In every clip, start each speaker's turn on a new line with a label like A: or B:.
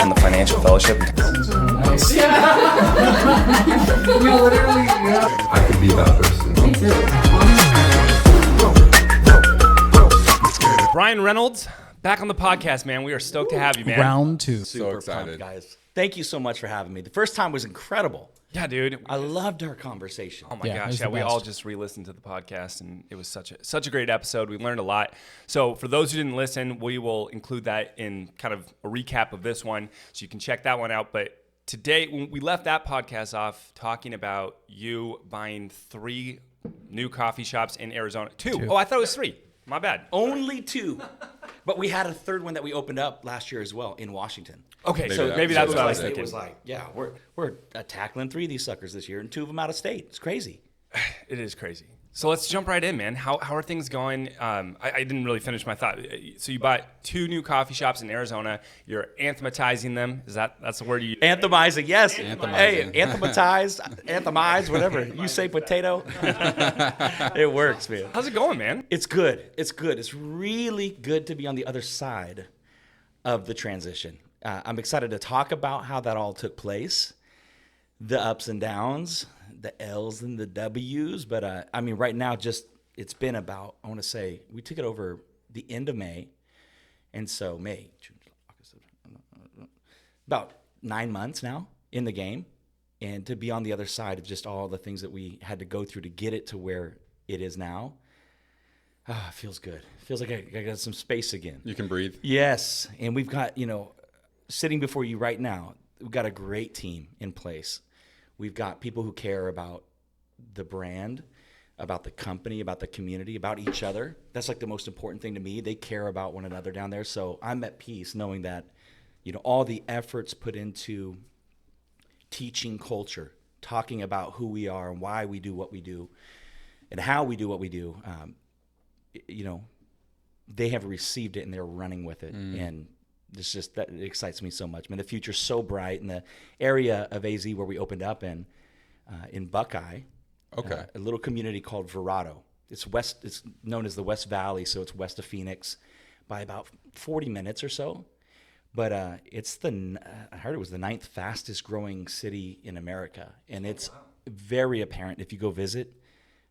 A: On the financial fellowship.
B: Nice.
C: We literally,
D: I could be that person.
C: Me too.
B: Bryan Reynolds, back on the podcast, man. We are stoked to have you, man.
E: Round two.
D: So excited.
F: Guys. Thank you so much for having me. The first time was incredible.
B: Yeah, dude.
F: I loved our conversation.
B: Oh my
E: Yeah, it
B: gosh,
E: was
B: yeah,
E: the
B: we
E: best.
B: all just re-listened to the podcast, and it was such a great episode. We learned a lot. So for those who didn't listen, we will include that in kind of a recap of this one, so you can check that one out. But today, when we left that podcast off talking about you buying 3 new coffee shops in Arizona. 2. Oh, I thought it was 3. My bad.
F: Only 2. But we had a third one that we opened up last year as well in Washington.
B: Okay,
D: Maybe
B: so
D: that-
B: maybe
D: so
B: that's what I
D: that
B: was
D: was it.
B: thinking.
F: It was like, yeah, we're tackling 3 of these suckers this year and 2 of them out of state. It's crazy.
B: It is crazy. So let's jump right in, man. How are things going? I didn't really finish my thought. So you bought 2 new coffee shops in Arizona. You're anthematizing them. That's the word you use?
F: Anthemizing, yes.
D: Anthemizing.
F: Hey, anthemize, whatever. You say potato. It works, man.
B: How's it going, man?
F: It's good. It's good. It's really good to be on the other side of the transition. I'm excited to talk about how that all took place, the ups and downs, the L's and the W's. But I mean, right now, it's been about, I want to say, we took it over the end of May. And so May, June, August, about 9 months now in the game. And to be on the other side of just all the things that we had to go through to get it to where it is now. It feels good. Feels like I got some space again.
D: You can breathe.
F: Yes. And we've got, sitting before you right now, we've got a great team in place. We've got people who care about the brand, about the company, about the community, about each other. That's like the most important thing to me. They care about one another down there. So I'm at peace knowing that, all the efforts put into teaching culture, talking about who we are and why we do what we do and how we do what we do, they have received it and they're running with it. And it's just, that it excites me so much. Man, the future's so bright in the area of AZ where we opened up in Buckeye.
D: Okay.
F: A little community called Verrado. It's known as the West Valley, so it's west of Phoenix by about 40 minutes or so. But I heard it was the 9th fastest growing city in America. And it's very apparent if you go visit.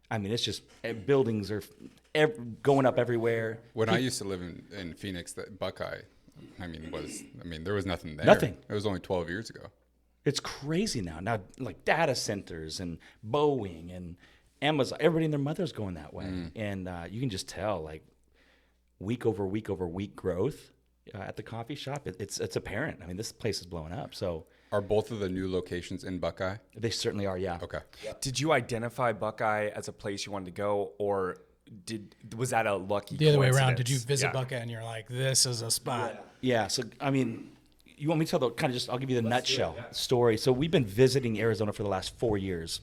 F: I mean, it's just buildings are going up everywhere.
D: When I used to live in Phoenix, that Buckeye, there was nothing there.
F: Nothing.
D: It was only 12 years ago.
F: It's crazy now. Now, like data centers and Boeing and Amazon, everybody and their mother's going that way. And you can just tell, like, week over week over week growth at the coffee shop. It's apparent. I mean, this place is blowing up. So
D: Are both of the new locations in Buckeye?
F: they certainly are, yeah.
D: Okay.
B: Did you identify Buckeye as a place you wanted to go, or was that a lucky
E: The other way around.
B: coincidence?
E: Did you visit
B: Yeah.
E: Buckeye and you're like, this is a spot?
F: Yeah, so I mean, you want me to tell I'll give you the nutshell story. So we've been visiting Arizona for the last 4 years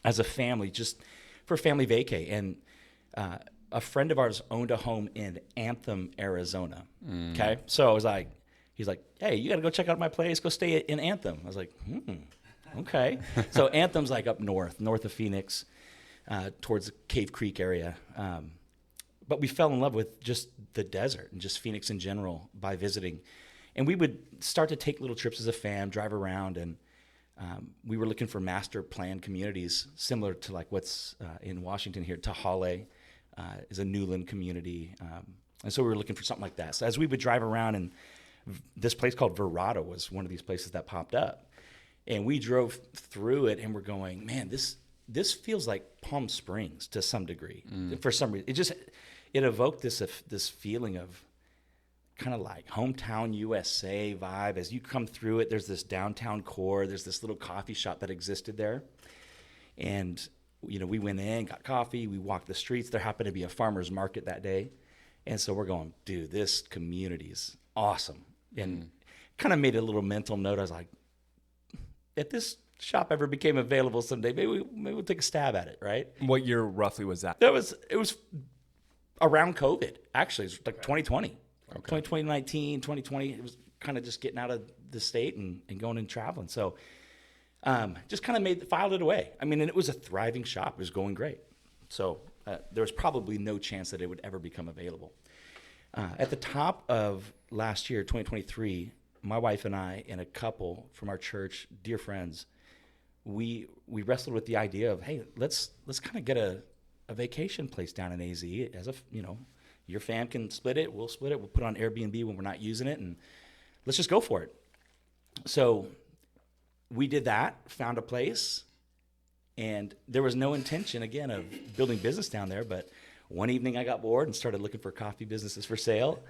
F: as a family, just for family vacay. And a friend of ours owned a home in Anthem, Arizona. Okay, so he's like, hey, you got to go check out my place. Go stay in Anthem. I was like, okay. So Anthem's like up north of Phoenix, towards the Cave Creek area. But we fell in love with just the desert and just Phoenix in general by visiting. And we would start to take little trips as a fam, drive around, and we were looking for master plan communities similar to like what's in Washington here. Tahale is a Newland community. And so we were looking for something like that. So as we would drive around, and this place called Verrado was one of these places that popped up. And we drove through it and we're going, man, this feels like Palm Springs to some degree. For some reason, it evoked this feeling of kind of like hometown USA vibe. As you come through it, there's this downtown core. There's this little coffee shop that existed there. And, we went in, got coffee. We walked the streets. There happened to be a farmer's market that day. And so we're going, dude, this community is awesome. And kind of made a little mental note. I was like, if this shop ever became available someday, maybe we'll take a stab at it, right?
B: What year roughly was that?
F: It was around COVID, actually. It was like 2020.
D: Okay.
F: 2019, 2020, it was kind of just getting out of the state and going and traveling. So just kind of filed it away. I mean, and it was a thriving shop. It was going great. So there was probably no chance that it would ever become available. At the top of last year, 2023, my wife and I and a couple from our church, dear friends, we wrestled with the idea of, hey, let's kind of get a vacation place down in AZ. As a, your fam can split it, we'll split it, we'll put it on Airbnb when we're not using it, and let's just go for it. So we did that, found a place, and there was no intention, again, of building business down there, but one evening I got bored and started looking for coffee businesses for sale,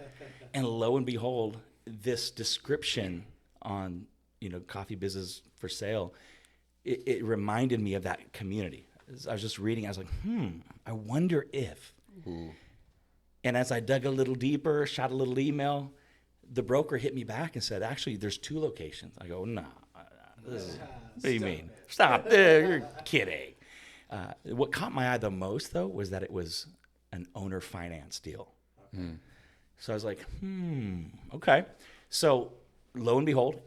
F: and lo and behold, this description on, coffee business for sale, it reminded me of that community. As I was just reading, I was like, I wonder if.
D: Ooh. And
F: as I dug a little deeper, shot a little email, the broker hit me back and said, actually, there's 2 locations. I go, no. What do you mean? Stop. You're kidding. What caught my eye the most, though, was that it was an owner finance deal. So I was like, okay. So lo and behold,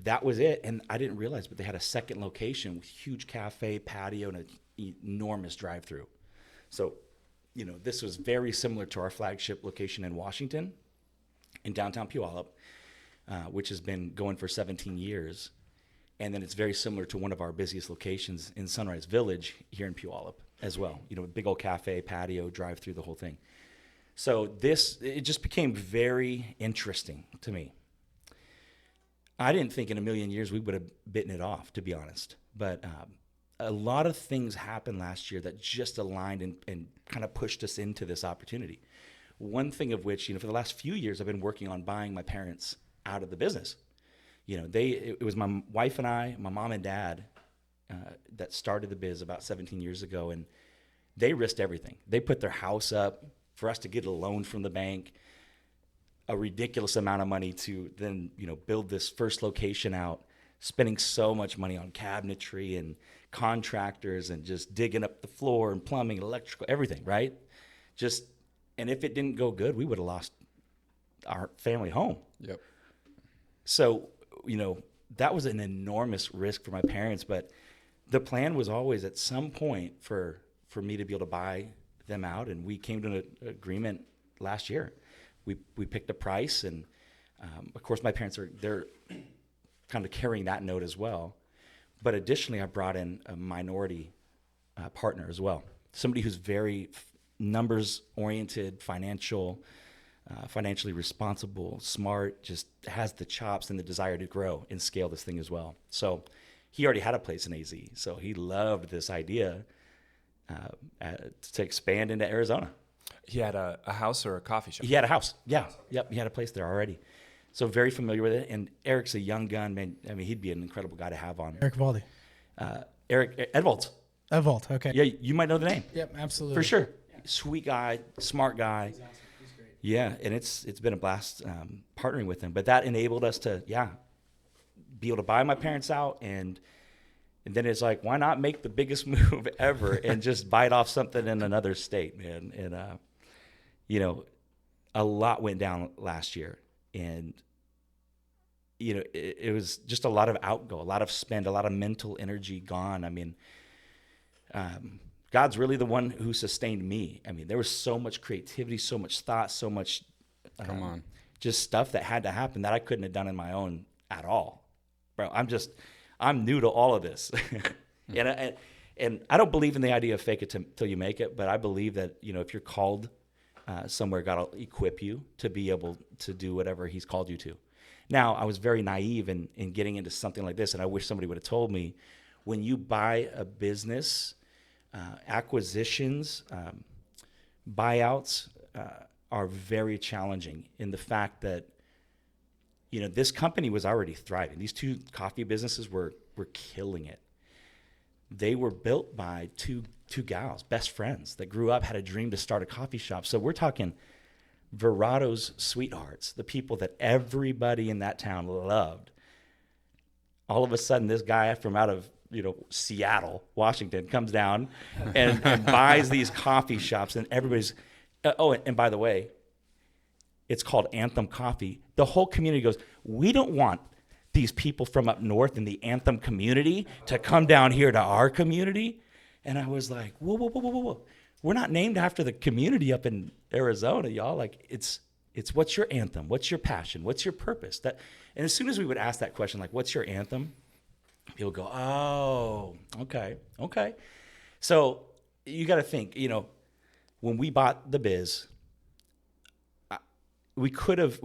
F: that was it. And I didn't realize, but they had a second location with huge cafe, patio, and an enormous drive-through. So, this was very similar to our flagship location in Washington, in downtown Puyallup, which has been going for 17 years. And then it's very similar to one of our busiest locations in Sunrise Village here in Puyallup as well. Big old cafe, patio, drive-through, the whole thing. So it just became very interesting to me. I didn't think in a million years we would have bitten it off, to be honest. But a lot of things happened last year that just aligned and kind of pushed us into this opportunity. One thing of which, for the last few years, I've been working on buying my parents out of the business. It was my wife and I, my mom and dad, that started the biz about 17 years ago, and they risked everything. They put their house up for us to get a loan from the bank, a ridiculous amount of money to then, build this first location out, spending so much money on cabinetry and contractors and just digging up the floor and plumbing, electrical, everything, right? And if it didn't go good, we would have lost our family home.
D: Yep.
F: So, that was an enormous risk for my parents, but the plan was always at some point for me to be able to buy them out, and we came to an agreement last year. We picked a price, and of course my parents they're kind of carrying that note as well. But additionally, I brought in a minority partner as well, somebody who's very numbers-oriented, financially responsible, smart, just has the chops and the desire to grow and scale this thing as well. So he already had a place in AZ, so he loved this idea to expand into Arizona.
B: He had a house or a coffee shop?
F: He had a house, yeah. Yep, he had a place there already. So very familiar with it. And Eric's a young gun, man. I mean, he'd be an incredible guy to have on.
E: Eric Valdi.
F: Eric Edvalds.
E: Edvald, okay.
F: Yeah, you might know the name.
E: Yep, absolutely.
F: For sure. Sweet guy, smart guy.
E: He's awesome. He's great.
F: Yeah, and it's been a blast partnering with him. But that enabled us to, be able to buy my parents out, and then it's like, why not make the biggest move ever and just bite off something in another state, man? And a lot went down last year, and it was just a lot of outgo, a lot of spend, a lot of mental energy gone. I mean, God's really the one who sustained me. I mean, there was so much creativity, so much thought, so much just stuff that had to happen that I couldn't have done on my own at all. Bro, I'm new to all of this. And I don't believe in the idea of fake it till you make it, but I believe that, if you're called somewhere, God will equip you to be able to do whatever he's called you to. Now, I was very naive in getting into something like this, and I wish somebody would have told me, when you buy a business, acquisitions, buyouts are very challenging in the fact that, this company was already thriving. These 2 coffee businesses were killing it. They were built by two gals, best friends, that grew up, had a dream to start a coffee shop. So we're talking Verado's sweethearts, the people that everybody in that town loved. All of a sudden, this guy from out of Seattle, Washington, comes down and buys these coffee shops, and everybody's and by the way, it's called Anthem Coffee. The whole community goes, we don't want these people from up north in the Anthem community to come down here to our community. And I was like, whoa. We're not named after the community up in Arizona, y'all. Like, it's It's what's your anthem? What's your passion? What's your purpose? And as soon as we would ask that question, like, what's your anthem? People go, oh, okay. So you got to think, when we bought the biz, we could have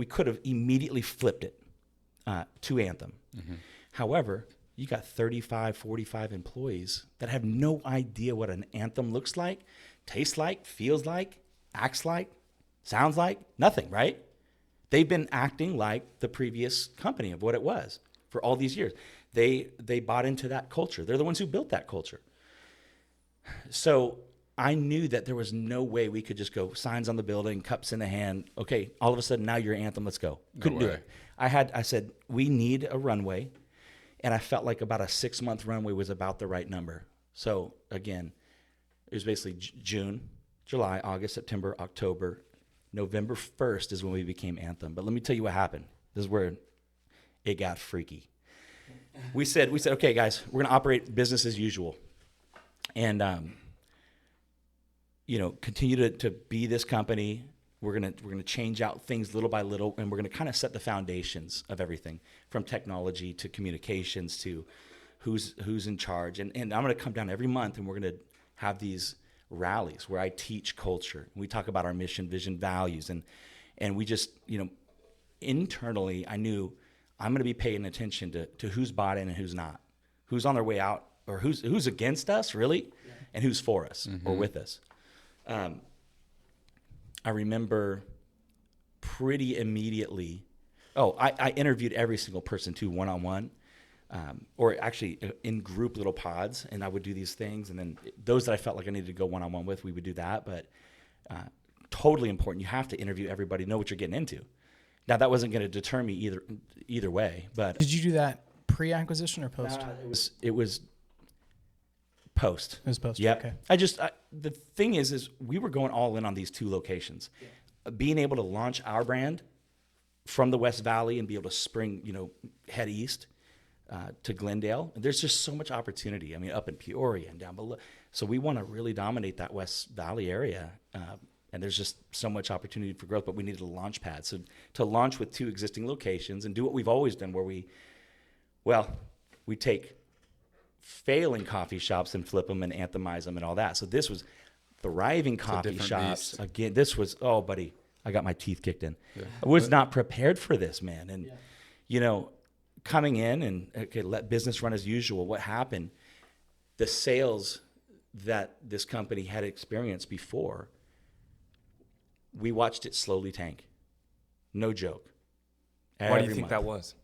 F: immediately flipped it to Anthem. Mm-hmm. However, you got 35, 45 employees that have no idea what an Anthem looks like, tastes like, feels like, acts like, sounds like, nothing, right? They've been acting like the previous company of what it was for all these years. They bought into that culture. They're the ones who built that culture. So I knew that there was no way we could just go signs on the building, cups in the hand. Okay, all of a sudden now you're Anthem, let's go. Couldn't do it. I said, we need a runway. And I felt like about a 6-month runway was about the right number. So again, it was basically June, July, August, September, October. November 1st is when we became Anthem. But let me tell you what happened. This is where it got freaky. We said, okay, guys, we're going to operate business as usual. And, continue to be this company. We're gonna change out things little by little, and we're gonna kind of set the foundations of everything, from technology to communications to who's in charge. And I'm gonna come down every month, and we're gonna have these rallies where I teach culture. We talk about our mission, vision, values, and we just internally, I knew I'm gonna be paying attention to who's bought in and who's not, who's on their way out, or who's against us really, and who's for us or with us. I remember pretty immediately, I interviewed every single person too, one-on-one, or actually in group little pods, and I would do these things, and then those that I felt like I needed to go one-on-one with, we would do that, but totally important. You have to interview everybody, know what you're getting into. Now, that wasn't going to deter me either way, but...
E: Did you do that pre-acquisition or post?
F: It was post.
E: It was post.
F: Yep.
E: Okay.
F: The thing is we were going all in on these 2 locations. Yeah. Being able to launch our brand from the West Valley and be able to spring, head east to Glendale. There's just so much opportunity. I mean, up in Peoria and down below. So we want to really dominate that West Valley area. And there's just so much opportunity for growth, but we needed a launch pad. So to launch with 2 existing locations and do what we've always done, where we take failing coffee shops and flip them and anthemize them and all that. So this was thriving coffee shops. Beast. Again, this was, buddy, I got my teeth kicked in. Yeah. I was not prepared for this, man. And, coming in and, let business run as usual. What happened? The sales that this company had experienced before, we watched it slowly tank. No joke.
B: Why do you think that was?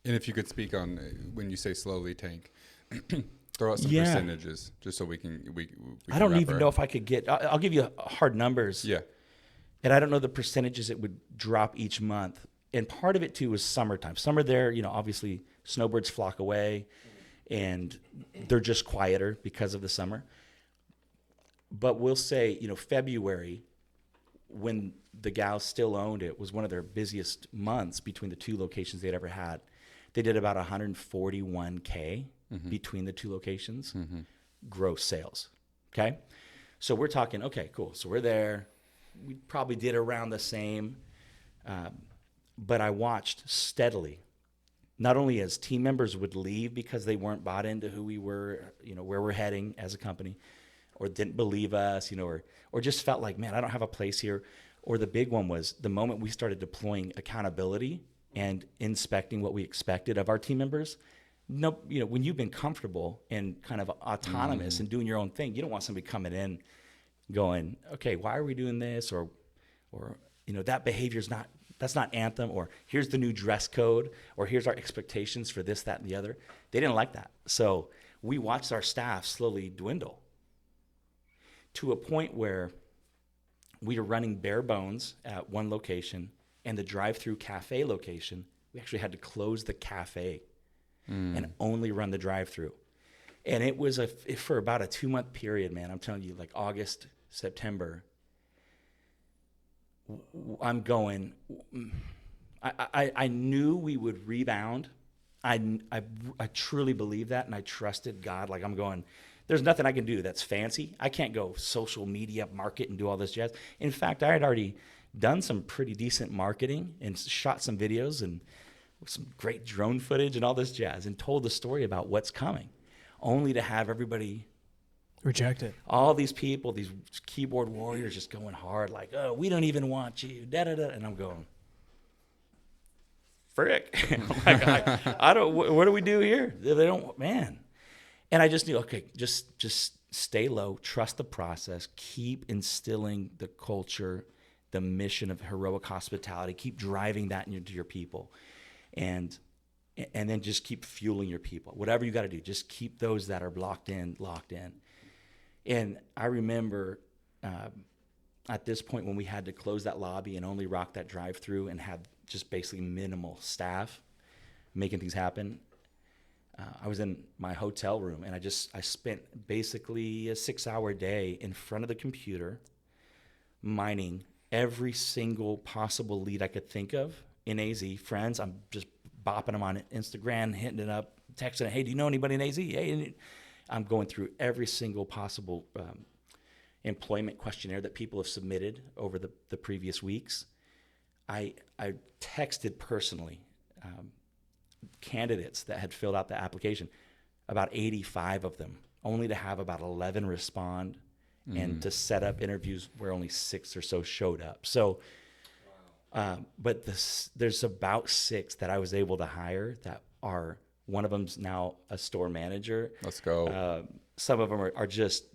D: And if you could speak on when you say slowly tank, throw out some percentages just so we can.
F: I don't even know if I could get. I'll give you hard numbers.
D: Yeah.
F: And I don't know the percentages it would drop each month. And part of it too was summertime. Summer there, obviously snowbirds flock away, and they're just quieter because of the summer. But we'll say, February, when the gals still owned it, was one of their busiest months between the 2 locations they'd ever had. They did about 141K between the 2 locations, gross sales. Okay. So we're talking, okay, cool. So we're there. We probably did around the same. But I watched steadily, not only as team members would leave because they weren't bought into who we were, where we're heading as a company, or didn't believe us, or just felt like, man, I don't have a place here. Or the big one was the moment we started deploying accountability and inspecting what we expected of our team members. No, when you've been comfortable and kind of autonomous and doing your own thing, you don't want somebody coming in going, okay, why are we doing this? Or that behavior's that's not Anthem, or here's the new dress code, or here's our expectations for this, that, and the other. They didn't like that. So we watched our staff slowly dwindle to a point where we were running bare bones at one location, and the drive-through cafe location, we actually had to close the cafe and only run the drive-through. And it was for about a 2-month period, man. I'm telling you, like August, September, I'm going, I knew we would rebound. I truly believe that, and I trusted God. Like, I'm going, there's nothing I can do that's fancy. I can't go social media, market, and do all this jazz. In fact, I had already done some pretty decent marketing and shot some videos and some great drone footage and all this jazz and told the story about what's coming, only to have everybody
E: Reject it.
F: all these people, these keyboard warriors just going hard like, oh, we don't even want you, da-da-da. And I'm going, frick. Like, I don't, what do we do here? They don't, man. And I just knew, okay, just stay low, trust the process, keep instilling the culture, the mission of heroic hospitality, keep driving that into your people. And then just keep fueling your people. Whatever you got to do, just keep those that are locked in. And I remember at this point when we had to close that lobby and only rock that drive-through and have just basically minimal staff making things happen, I was in my hotel room and I spent basically a 6-hour day in front of the computer mining every single possible lead I could think of in AZ. Friends, I'm just bopping them on Instagram, hitting it up, texting, hey, do you know anybody in AZ? Hey, I'm going through every single possible employment questionnaire that people have submitted over the previous weeks. I texted personally candidates that had filled out the application, about 85 of them, only to have about 11 respond and to set up interviews where only 6 or so showed up. So, but there's about 6 that I was able to hire that are, one of them's now a store manager.
D: Let's go.
F: Some of them are just,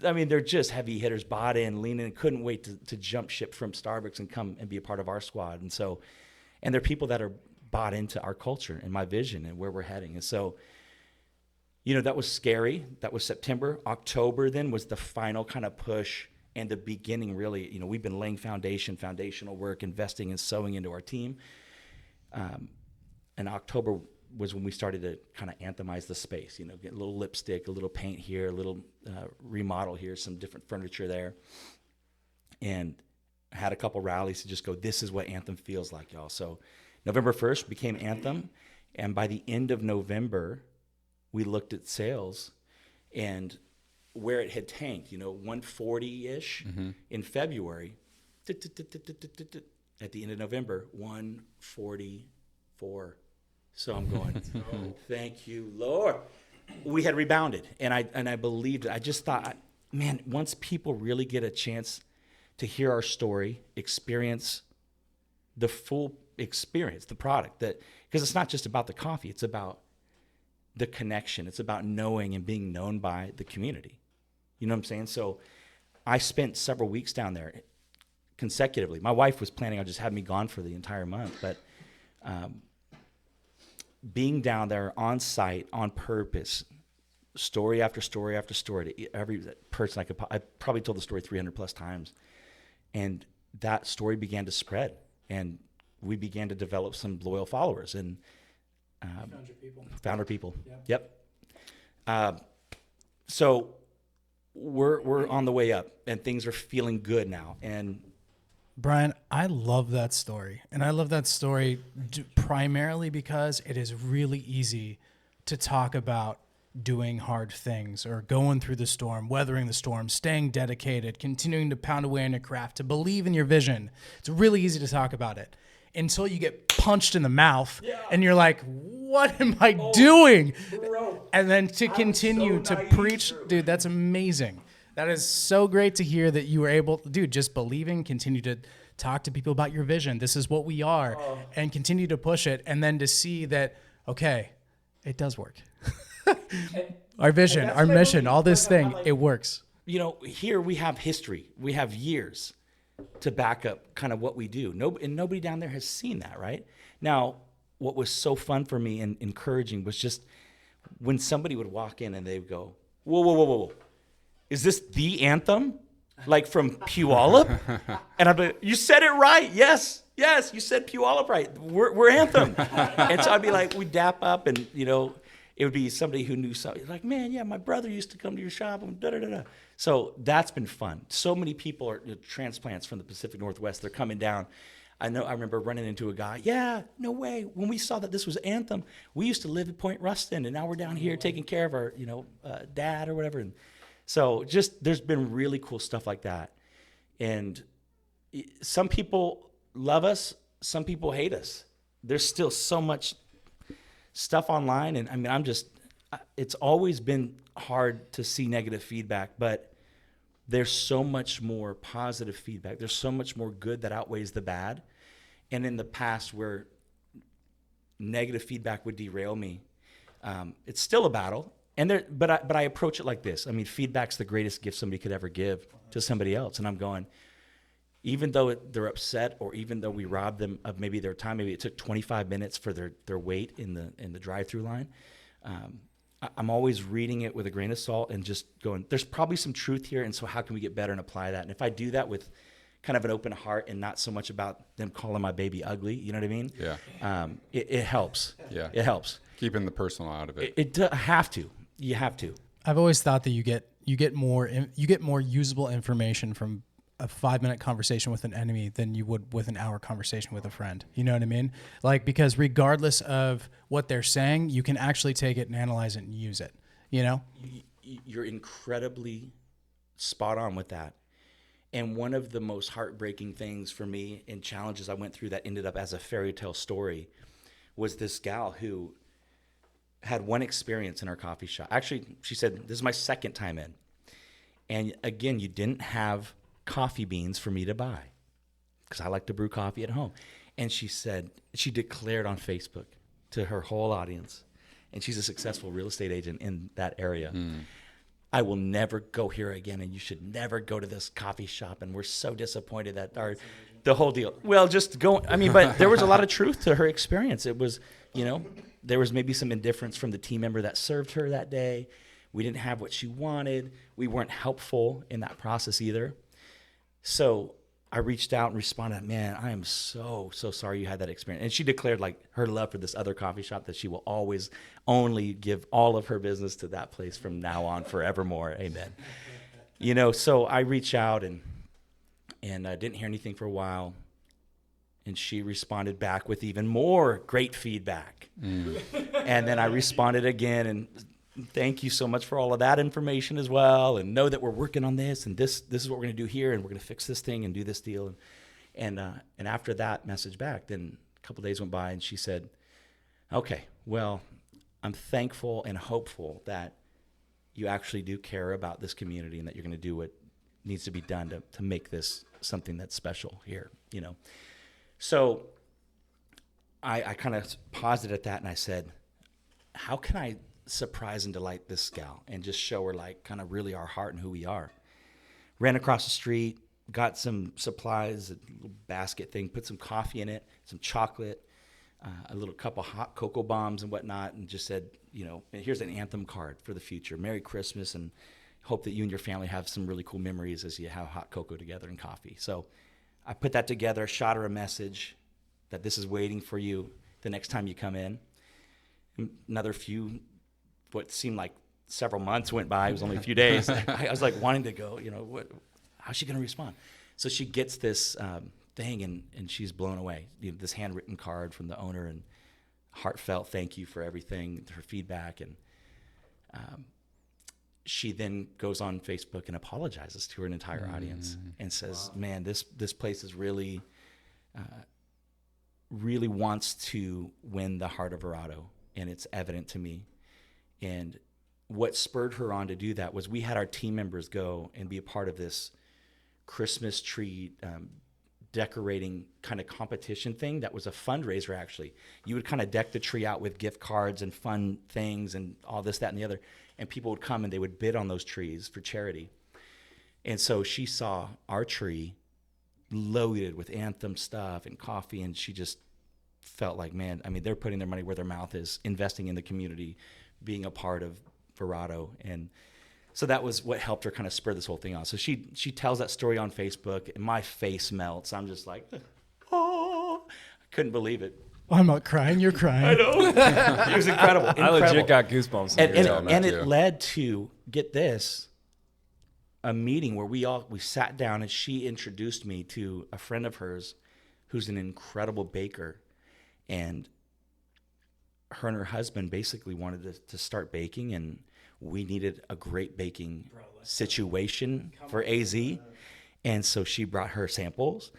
F: I mean, they're just heavy hitters, bought in, leaning in, couldn't wait to jump ship from Starbucks and come and be a part of our squad. And so, and they're people that are bought into our culture and my vision and where we're heading. And so, you know, that was scary. That was September. October then was the final kind of push and the beginning, really. You know, we've been laying foundational work, investing and sowing into our team. And October was when we started to kind of anthemize the space, you know, get a little lipstick, a little paint here, a little remodel here, some different furniture there. And I had a couple rallies to just go, this is what Anthem feels like, y'all. So November 1st became Anthem. And by the end of November, we looked at sales and where it had tanked, you know, 140-ish in February. At the end of November, 144. So I'm going, oh, thank you, Lord. We had rebounded, and I believed it. I just thought, man, once people really get a chance to hear our story, experience the full experience, the product, that because it's not just about the coffee, it's about the connection. It's about knowing and being known by the community. You know what I'm saying? So I spent several weeks down there consecutively. My wife was planning on just having me gone for the entire month, but being down there on site, on purpose, story after story after story, to every person I probably told the story 300 plus times. And that story began to spread, and we began to develop some loyal followers and found our people. Yep. So we're on the way up, and things are feeling good now. And
E: Bryan, I love that story. And I love that story primarily because it is really easy to talk about doing hard things or going through the storm, weathering the storm, staying dedicated, continuing to pound away on your craft, to believe in your vision. It's really easy to talk about it until you get punched in the mouth and you're like, what am I doing?
F: Bro,
E: and then to continue to preach, dude, that's amazing. That is so great to hear that you were able, dude, just believing, continue to talk to people about your vision. This is what we are, and continue to push it. And then to see that, okay, it does work. Our vision, our mission, all this thing, it works.
F: You know, here we have history. We have years to back up kind of what we do. And nobody down there has seen that, right? Now, what was so fun for me and encouraging was just when somebody would walk in and they would go, whoa, whoa, whoa, whoa, whoa. Is this the Anthem? Like from Puyallup? And I'd be like, you said it right. Yes, you said Puyallup right. We're Anthem. And so I'd be like, we'd dap up and, you know, it would be somebody who knew something. Like, man, yeah, my brother used to come to your shop. And da-da-da-da. So that's been fun. So many people are transplants from the Pacific Northwest. They're coming down. I remember running into a guy. Yeah, no way. When we saw that this was Anthem, we used to live at Point Ruston, and now we're down here taking care of our, dad or whatever. And so just there's been really cool stuff like that. And some people love us, some people hate us. There's still so much stuff online, and I mean, it's always been hard to see negative feedback, but there's so much more positive feedback. There's so much more good that outweighs the bad. And in the past, where negative feedback would derail me, it's still a battle. But I approach it like this. I mean, feedback's the greatest gift somebody could ever give to somebody else. And I'm going, even though they're upset, or even though we robbed them of maybe their time, maybe it took 25 minutes for their wait in the drive-through line. I'm always reading it with a grain of salt and just going, there's probably some truth here, and so how can we get better and apply that? And if I do that with kind of an open heart and not so much about them calling my baby ugly, you know what I mean?
D: Yeah.
F: It helps.
D: Yeah.
F: It helps.
D: Keeping the personal out of it. You have to.
E: I've always thought that you get more usable information from a 5-minute conversation with an enemy than you would with an hour conversation with a friend. You know what I mean? Like, because regardless of what they're saying, you can actually take it and analyze it and use it, you know?
F: You're incredibly spot on with that. And one of the most heartbreaking things for me and challenges I went through that ended up as a fairy tale story was this gal who had one experience in our coffee shop. Actually, she said, this is my second time in. And again, you didn't have coffee beans for me to buy because I like to brew coffee at home. And she said, she declared on Facebook to her whole audience, and she's a successful real estate agent in that area. I will never go here again, and you should never go to this coffee shop. And we're so disappointed that the whole deal. Well, just go. I mean, but there was a lot of truth to her experience. It was, there was maybe some indifference from the team member that served her that day. We didn't have what she wanted. We weren't helpful in that process either. So I reached out and responded, man, I am so sorry you had that experience. And she declared like her love for this other coffee shop, that she will always only give all of her business to that place from now on forevermore. Amen. So I reached out and I didn't hear anything for a while. And she responded back with even more great feedback. And then I responded again, and thank you so much for all of that information as well, and know that we're working on this, and this is what we're going to do here, and we're going to fix this thing and do this deal. And after that message back, then a couple of days went by, and she said, okay, well, I'm thankful and hopeful that you actually do care about this community and that you're going to do what needs to be done to make this something that's special here, So I kind of paused it at that, and I said, how can I surprise and delight this gal and just show her like kind of really our heart and who we are? Ran across the street, got some supplies, a little basket thing, put some coffee in it, some chocolate, a little cup of hot cocoa bombs and whatnot, and just said, here's an Anthem card for the future. Merry Christmas, and hope that you and your family have some really cool memories as you have hot cocoa together and coffee. So I put that together, shot her a message that this is waiting for you the next time you come in. Another few, what seemed like several months went by. It was only a few days. I was like wanting to go, how's she going to respond? So she gets this thing, and she's blown away. This handwritten card from the owner, and heartfelt thank you for everything, her feedback. And she then goes on Facebook and apologizes to her entire audience and says, man, this place is really wants to win the heart of Verado, and it's evident to me. And what spurred her on to do that was we had our team members go and be a part of this Christmas tree decorating kind of competition thing that was a fundraiser, actually. You would kind of deck the tree out with gift cards and fun things and all this, that, and the other. And people would come and they would bid on those trees for charity. And so she saw our tree loaded with Anthem stuff and coffee, and she just felt like, man, I mean, they're putting their money where their mouth is, investing in the community, being a part of Verado. And so that was what helped her kind of spur this whole thing on. So she tells that story on Facebook, and my face melts. I'm just like, oh, I couldn't believe it.
E: I'm not crying, you're crying.
F: I know. It was incredible.
B: I legit got goosebumps.
F: And it led to, get this, a meeting where we sat down, and she introduced me to a friend of hers who's an incredible baker. And her and her husband basically wanted to start baking, and we needed a great baking situation for AZ. And so she brought her samples,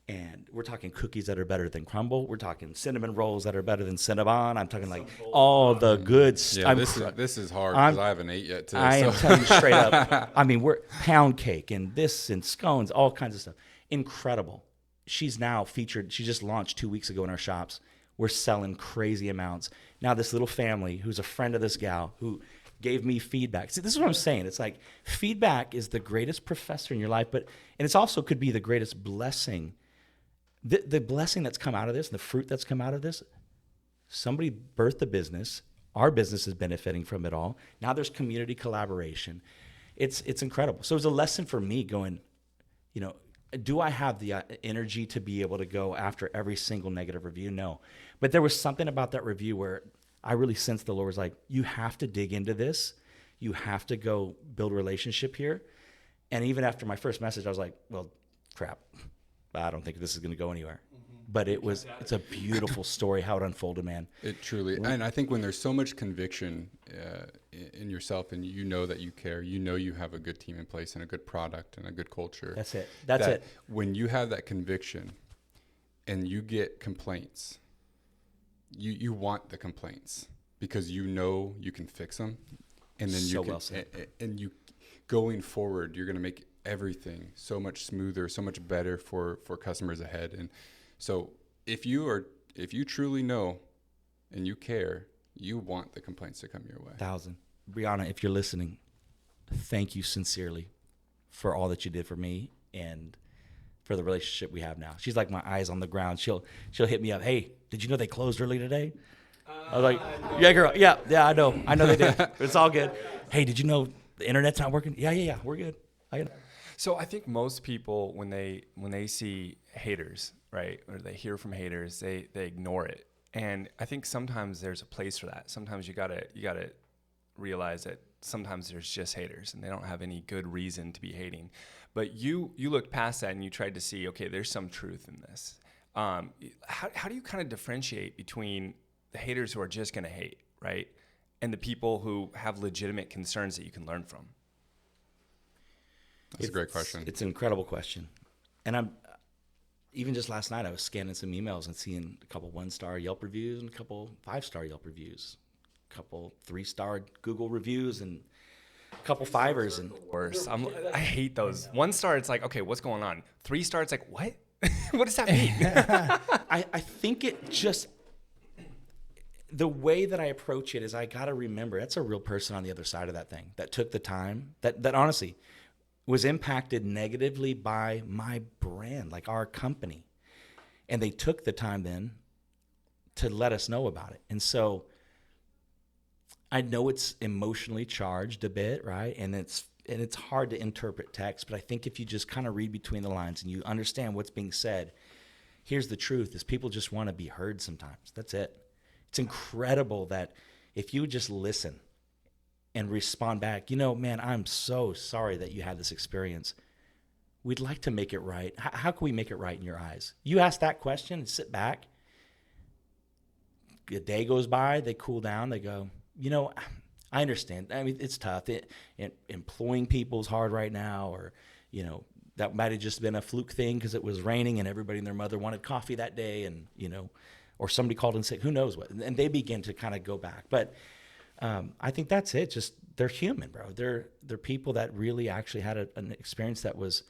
F: and we're talking cookies that are better than crumble. We're talking cinnamon rolls that are better than Cinnabon. I'm talking like all the good stuff.
D: Yeah, this is hard because I haven't ate yet too.
F: I am telling you straight up. I mean, we're pound cake and this and scones, all kinds of stuff. Incredible. She's now featured. She just launched 2 weeks ago in our shops. We're selling crazy amounts. Now this little family who's a friend of this gal who gave me feedback. See, this is what I'm saying. It's like feedback is the greatest professor in your life, and it's also could be the greatest blessing. The blessing that's come out of this, and the fruit that's come out of this, somebody birthed a business. Our business is benefiting from it all. Now there's community collaboration. It's incredible. So it was a lesson for me going, do I have the energy to be able to go after every single negative review? No. But there was something about that review where I really sensed the Lord was like, you have to dig into this. You have to go build a relationship here. And even after my first message, I was like, well, crap. I don't think this is going to go anywhere. But it's a beautiful story how it unfolded, man.
D: It truly, and I think when there's so much conviction in yourself, and you know that you care, you have a good team in place and a good product and a good culture.
F: That's it. That's it.
D: When you have that conviction and you get complaints, you want the complaints because you know you can fix them, and then and you going forward, you're going to make everything so much smoother, so much better for customers ahead. And so if you truly know and you care, you want the complaints to come your way.
F: 1,000. Brianna, if you're listening, thank you sincerely for all that you did for me and for the relationship we have now. She's like my eyes on the ground. She'll hit me up. Hey, did you know they closed early today? I was like, yeah, girl. Yeah, I know they did. It's all good. Hey, did you know the internet's not working? Yeah, we're good.
B: So I think most people, when they see haters, right, or they hear from haters, they ignore it. And I think sometimes there's a place for that. Sometimes you gotta realize that sometimes there's just haters and they don't have any good reason to be hating. But you looked past that and you tried to see, okay, there's some truth in this. How do you kind of differentiate between the haters who are just gonna hate, right, and the people who have legitimate concerns that you can learn from?
D: That's a great question.
F: It's an incredible question. And even just last night, I was scanning some emails and seeing a couple 1-star Yelp reviews and a couple 5-star Yelp reviews, a couple 3-star Google reviews, and a couple 5ers. And
B: worse. I hate those. 1-star, it's like, okay, what's going on? 3-star, it's like, what? What does that mean?
F: I think it just, the way that I approach it is I got to remember that's a real person on the other side of that thing that took the time, that honestly was impacted negatively by my brand, like our company. And they took the time then to let us know about it. And so I know it's emotionally charged a bit, right? And it's hard to interpret text, but I think if you just kind of read between the lines and you understand what's being said, here's the truth, is people just want to be heard sometimes. That's it. It's incredible that if you just listen and respond back, man, I'm so sorry that you had this experience. We'd like to make it right. How can we make it right in your eyes? You ask that question and sit back. A day goes by, they cool down, they go, I understand. I mean, it's tough. Employing people is hard right now, or, that might have just been a fluke thing because it was raining and everybody and their mother wanted coffee that day, and, or somebody called in sick, who knows what. And they begin to kind of go back. But I think that's it. Just they're human, bro. They're people that really actually had an experience that was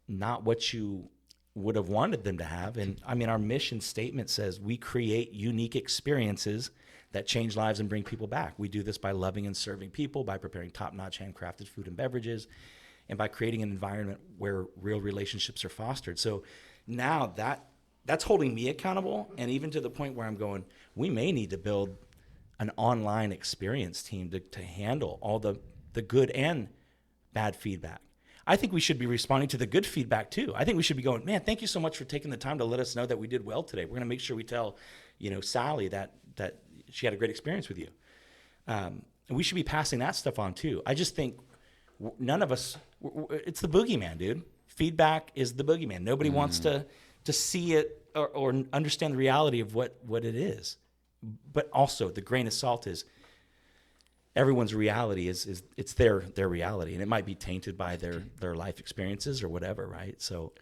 F: not what you would have wanted them to have. And I mean, our mission statement says we create unique experiences that change lives and bring people back. We do this by loving and serving people, by preparing top-notch handcrafted food and beverages, and by creating an environment where real relationships are fostered. So now that's holding me accountable, and even to the point where I'm going, we may need to build an online experience team to handle all the good and bad feedback. I think we should be responding to the good feedback too. I think we should be going, man, thank you so much for taking the time to let us know that we did well today. We're going to make sure we tell, Sally that she had a great experience with you. And we should be passing that stuff on too. I just think none of us, it's the boogeyman, dude. Feedback is the boogeyman. Nobody wants to see it or understand the reality of what it is. But also the grain of salt is everyone's reality is it's their reality, and it might be tainted by their life experiences or whatever, right? So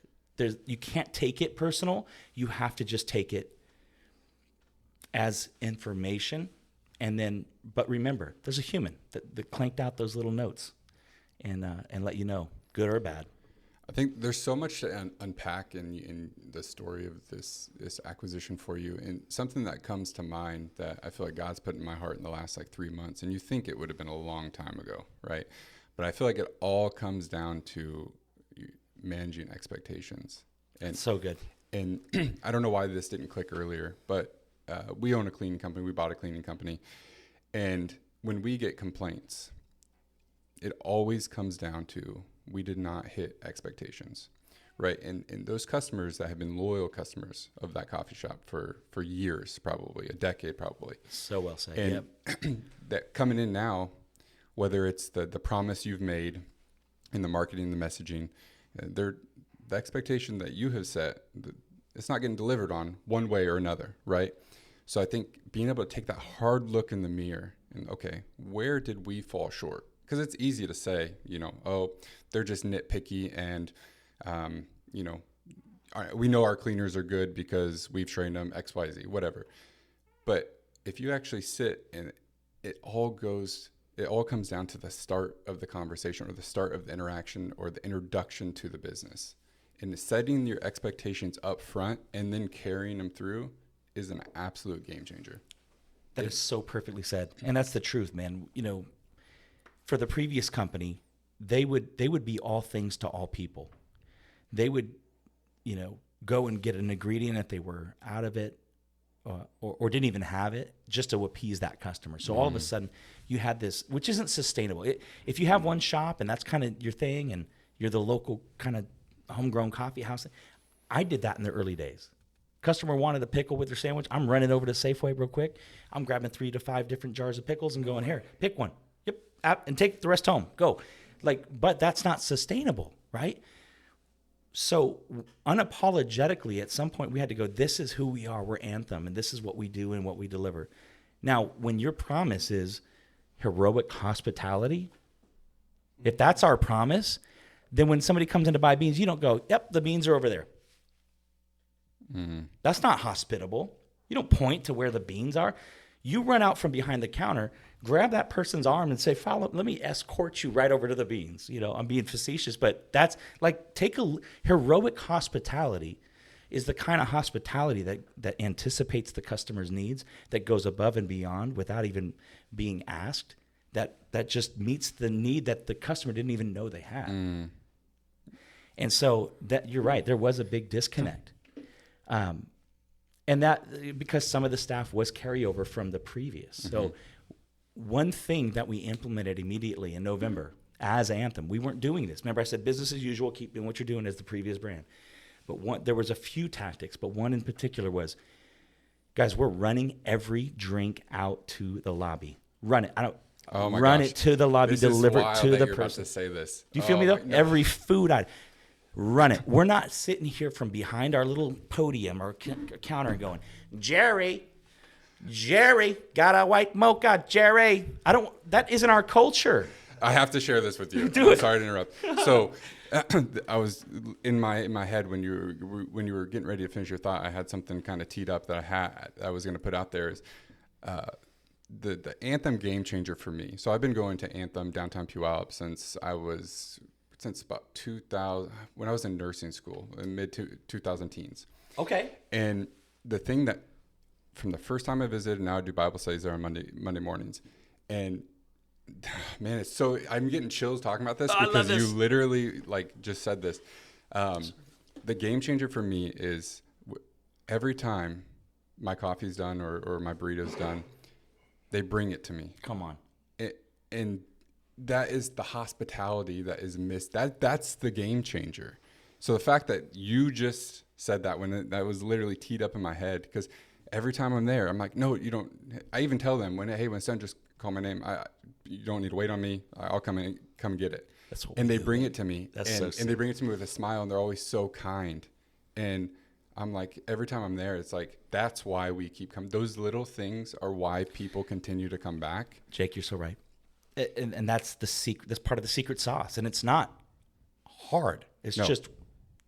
F: you can't take it personal. You have to just take it as information, but remember, there's a human that clanked out those little notes and let you know, good or bad.
D: I think there's so much to unpack in the story of this acquisition for you, and something that comes to mind that I feel like God's put in my heart in the last 3 months, and you think it would have been a long time ago, right? But I feel like it all comes down to managing expectations. And
F: so good.
D: And I don't know why this didn't click earlier, but we own a cleaning company. We bought a cleaning company, and when we get complaints, it always comes down to we did not hit expectations, right? And those customers that have been loyal customers of that coffee shop for years, probably a decade, probably.
F: So well said.
D: And
F: yep.
D: That coming in now, whether it's the promise you've made in the marketing, the messaging, the expectation that you have set, it's not getting delivered on one way or another, right? So I think being able to take that hard look in the mirror and, okay, where did we fall short? Because it's easy to say, oh, they're just nitpicky and, we know our cleaners are good because we've trained them X, Y, Z, whatever. But if you actually sit and it all comes down to the start of the conversation or the start of the interaction or the introduction to the business. And setting your expectations up front and then carrying them through is an absolute game changer.
F: That is so perfectly said. And that's the truth, man. For the previous company, they would be all things to all people. They would, go and get an ingredient if they were out of it or didn't even have it just to appease that customer. So all of a sudden you had this, which isn't sustainable. If you have one shop and that's kind of your thing and you're the local kind of homegrown coffee house, I did that in the early days. Customer wanted a pickle with their sandwich. I'm running over to Safeway real quick. I'm grabbing 3 to 5 different jars of pickles and going, here, pick one. And take the rest home. Go. But that's not sustainable, right? So unapologetically, at some point we had to go, this is who we are. We're Anthem, and this is what we do and what we deliver. Now, when your promise is heroic hospitality, if that's our promise, then when somebody comes in to buy beans, you don't go, yep, the beans are over there. Mm-hmm. That's not hospitable. You don't point to where the beans are. You run out from behind the counter, grab that person's arm and say, let me escort you right over to the beans. I'm being facetious, but that's take a heroic hospitality is the kind of hospitality that anticipates the customer's needs, that goes above and beyond without even being asked, that just meets the need that the customer didn't even know they had. Mm. And so that you're right, there was a big disconnect. And that because some of the staff was carryover from the previous. Mm-hmm. So one thing that we implemented immediately in November as Anthem, we weren't doing this. Remember I said business as usual, keep doing what you're doing as the previous brand. But there was a few tactics, but one in particular was, guys, we're running every drink out to the lobby. Run it. Run it to the lobby, deliver it to the person.
D: About to say this.
F: Do you feel me though? No. Every food item. Run it. We're not sitting here from behind our little podium or counter and going, Jerry, got a white mocha, Jerry. That isn't our culture.
D: I have to share this with you.
F: I'm
D: sorry to interrupt. So I was in my head when you were getting ready to finish your thought, I had something kind of teed up that I was going to put out there is the Anthem game changer for me. So I've been going to Anthem downtown Puyallup since about 2000, when I was in nursing school, in mid-2000 teens.
F: Okay.
D: And the thing that, from the first time I visited, now I do Bible studies there on Monday mornings. And, man, I'm getting chills talking about this because you literally, just said this. The game changer for me is every time my coffee's done or my burrito's done, they bring it to me.
F: Come on.
D: And that is the hospitality that is missed. That's the game changer. So the fact that you just said that that was literally teed up in my head, because every time I'm there, I'm like, no, you don't. I even tell them when someone just call my name, you don't need to wait on me. I'll come and get it.
F: That's what
D: and they bring it to me.
F: And
D: they bring it to me with a smile, and they're always so kind. And I'm like, every time I'm there, it's like, that's why we keep coming. Those little things are why people continue to come back.
F: Jake, you're so right. and that's the secret. That's part of the secret sauce, and it's not hard. It's just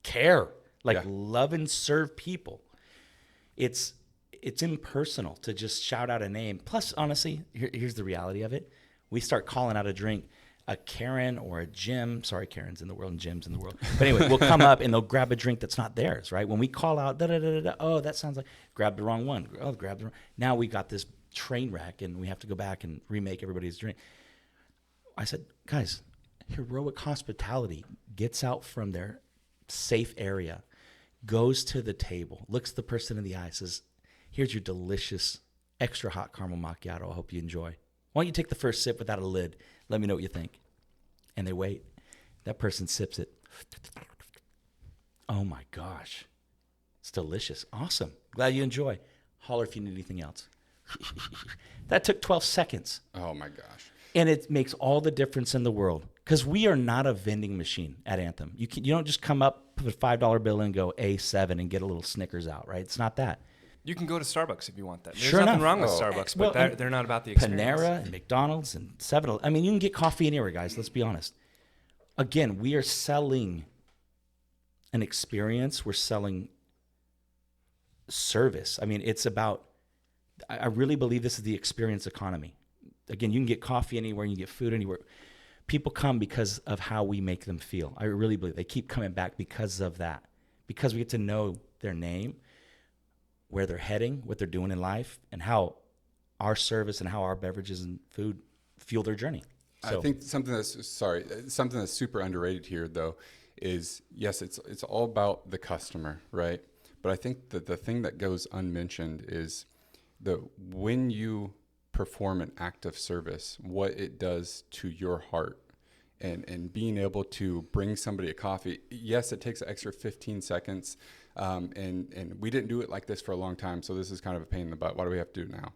F: care, like love and serve people. It's impersonal to just shout out a name. Plus, honestly, here's the reality of it: we start calling out a drink. A Karen or a Jim, sorry, Karen's in the world and Jim's in the world. But anyway, we'll come up and they'll grab a drink that's not theirs, right? When we call out, oh, that sounds like, grab the wrong one. Oh, grab the wrong. Now we got this train wreck and we have to go back and remake everybody's drink. I said, guys, heroic hospitality gets out from their safe area, goes to the table, looks the person in the eye, says, here's your delicious extra hot caramel macchiato. I hope you enjoy. Why don't you take the first sip without a lid? Let me know what you think. And they wait. That person sips it. Oh my gosh. It's delicious. Awesome. Glad you enjoy. Holler if you need anything else. That took 12 seconds.
D: Oh my gosh.
F: And it makes all the difference in the world. Because we are not a vending machine at Anthem. You don't just come up, put a $5 bill in and go A7 and get a little Snickers out, right? It's not that.
B: You can go to Starbucks if you want that. There's
F: Sure
B: nothing
F: enough.
B: wrong with Starbucks, but they're not about the experience.
F: Panera and McDonald's and 7-Eleven. I mean, you can get coffee anywhere, guys. Let's be honest. Again, we are selling an experience. We're selling service. I mean, it's about, I really believe this is the experience economy. Again, you can get coffee anywhere. You can get food anywhere. People come because of how we make them feel. I really believe they keep coming back because of that. Because we get to know their name, where they're heading, what they're doing in life, and how our service and how our beverages and food fuel their journey. So,
D: I think something that's super underrated here, though, is yes, it's all about the customer, right? But I think that the thing that goes unmentioned is when you perform an act of service, what it does to your heart. And being able to bring somebody a coffee, yes, it takes an extra 15 seconds. And we didn't do it like this for a long time, so this is kind of a pain in the butt. Why do we have to do it now?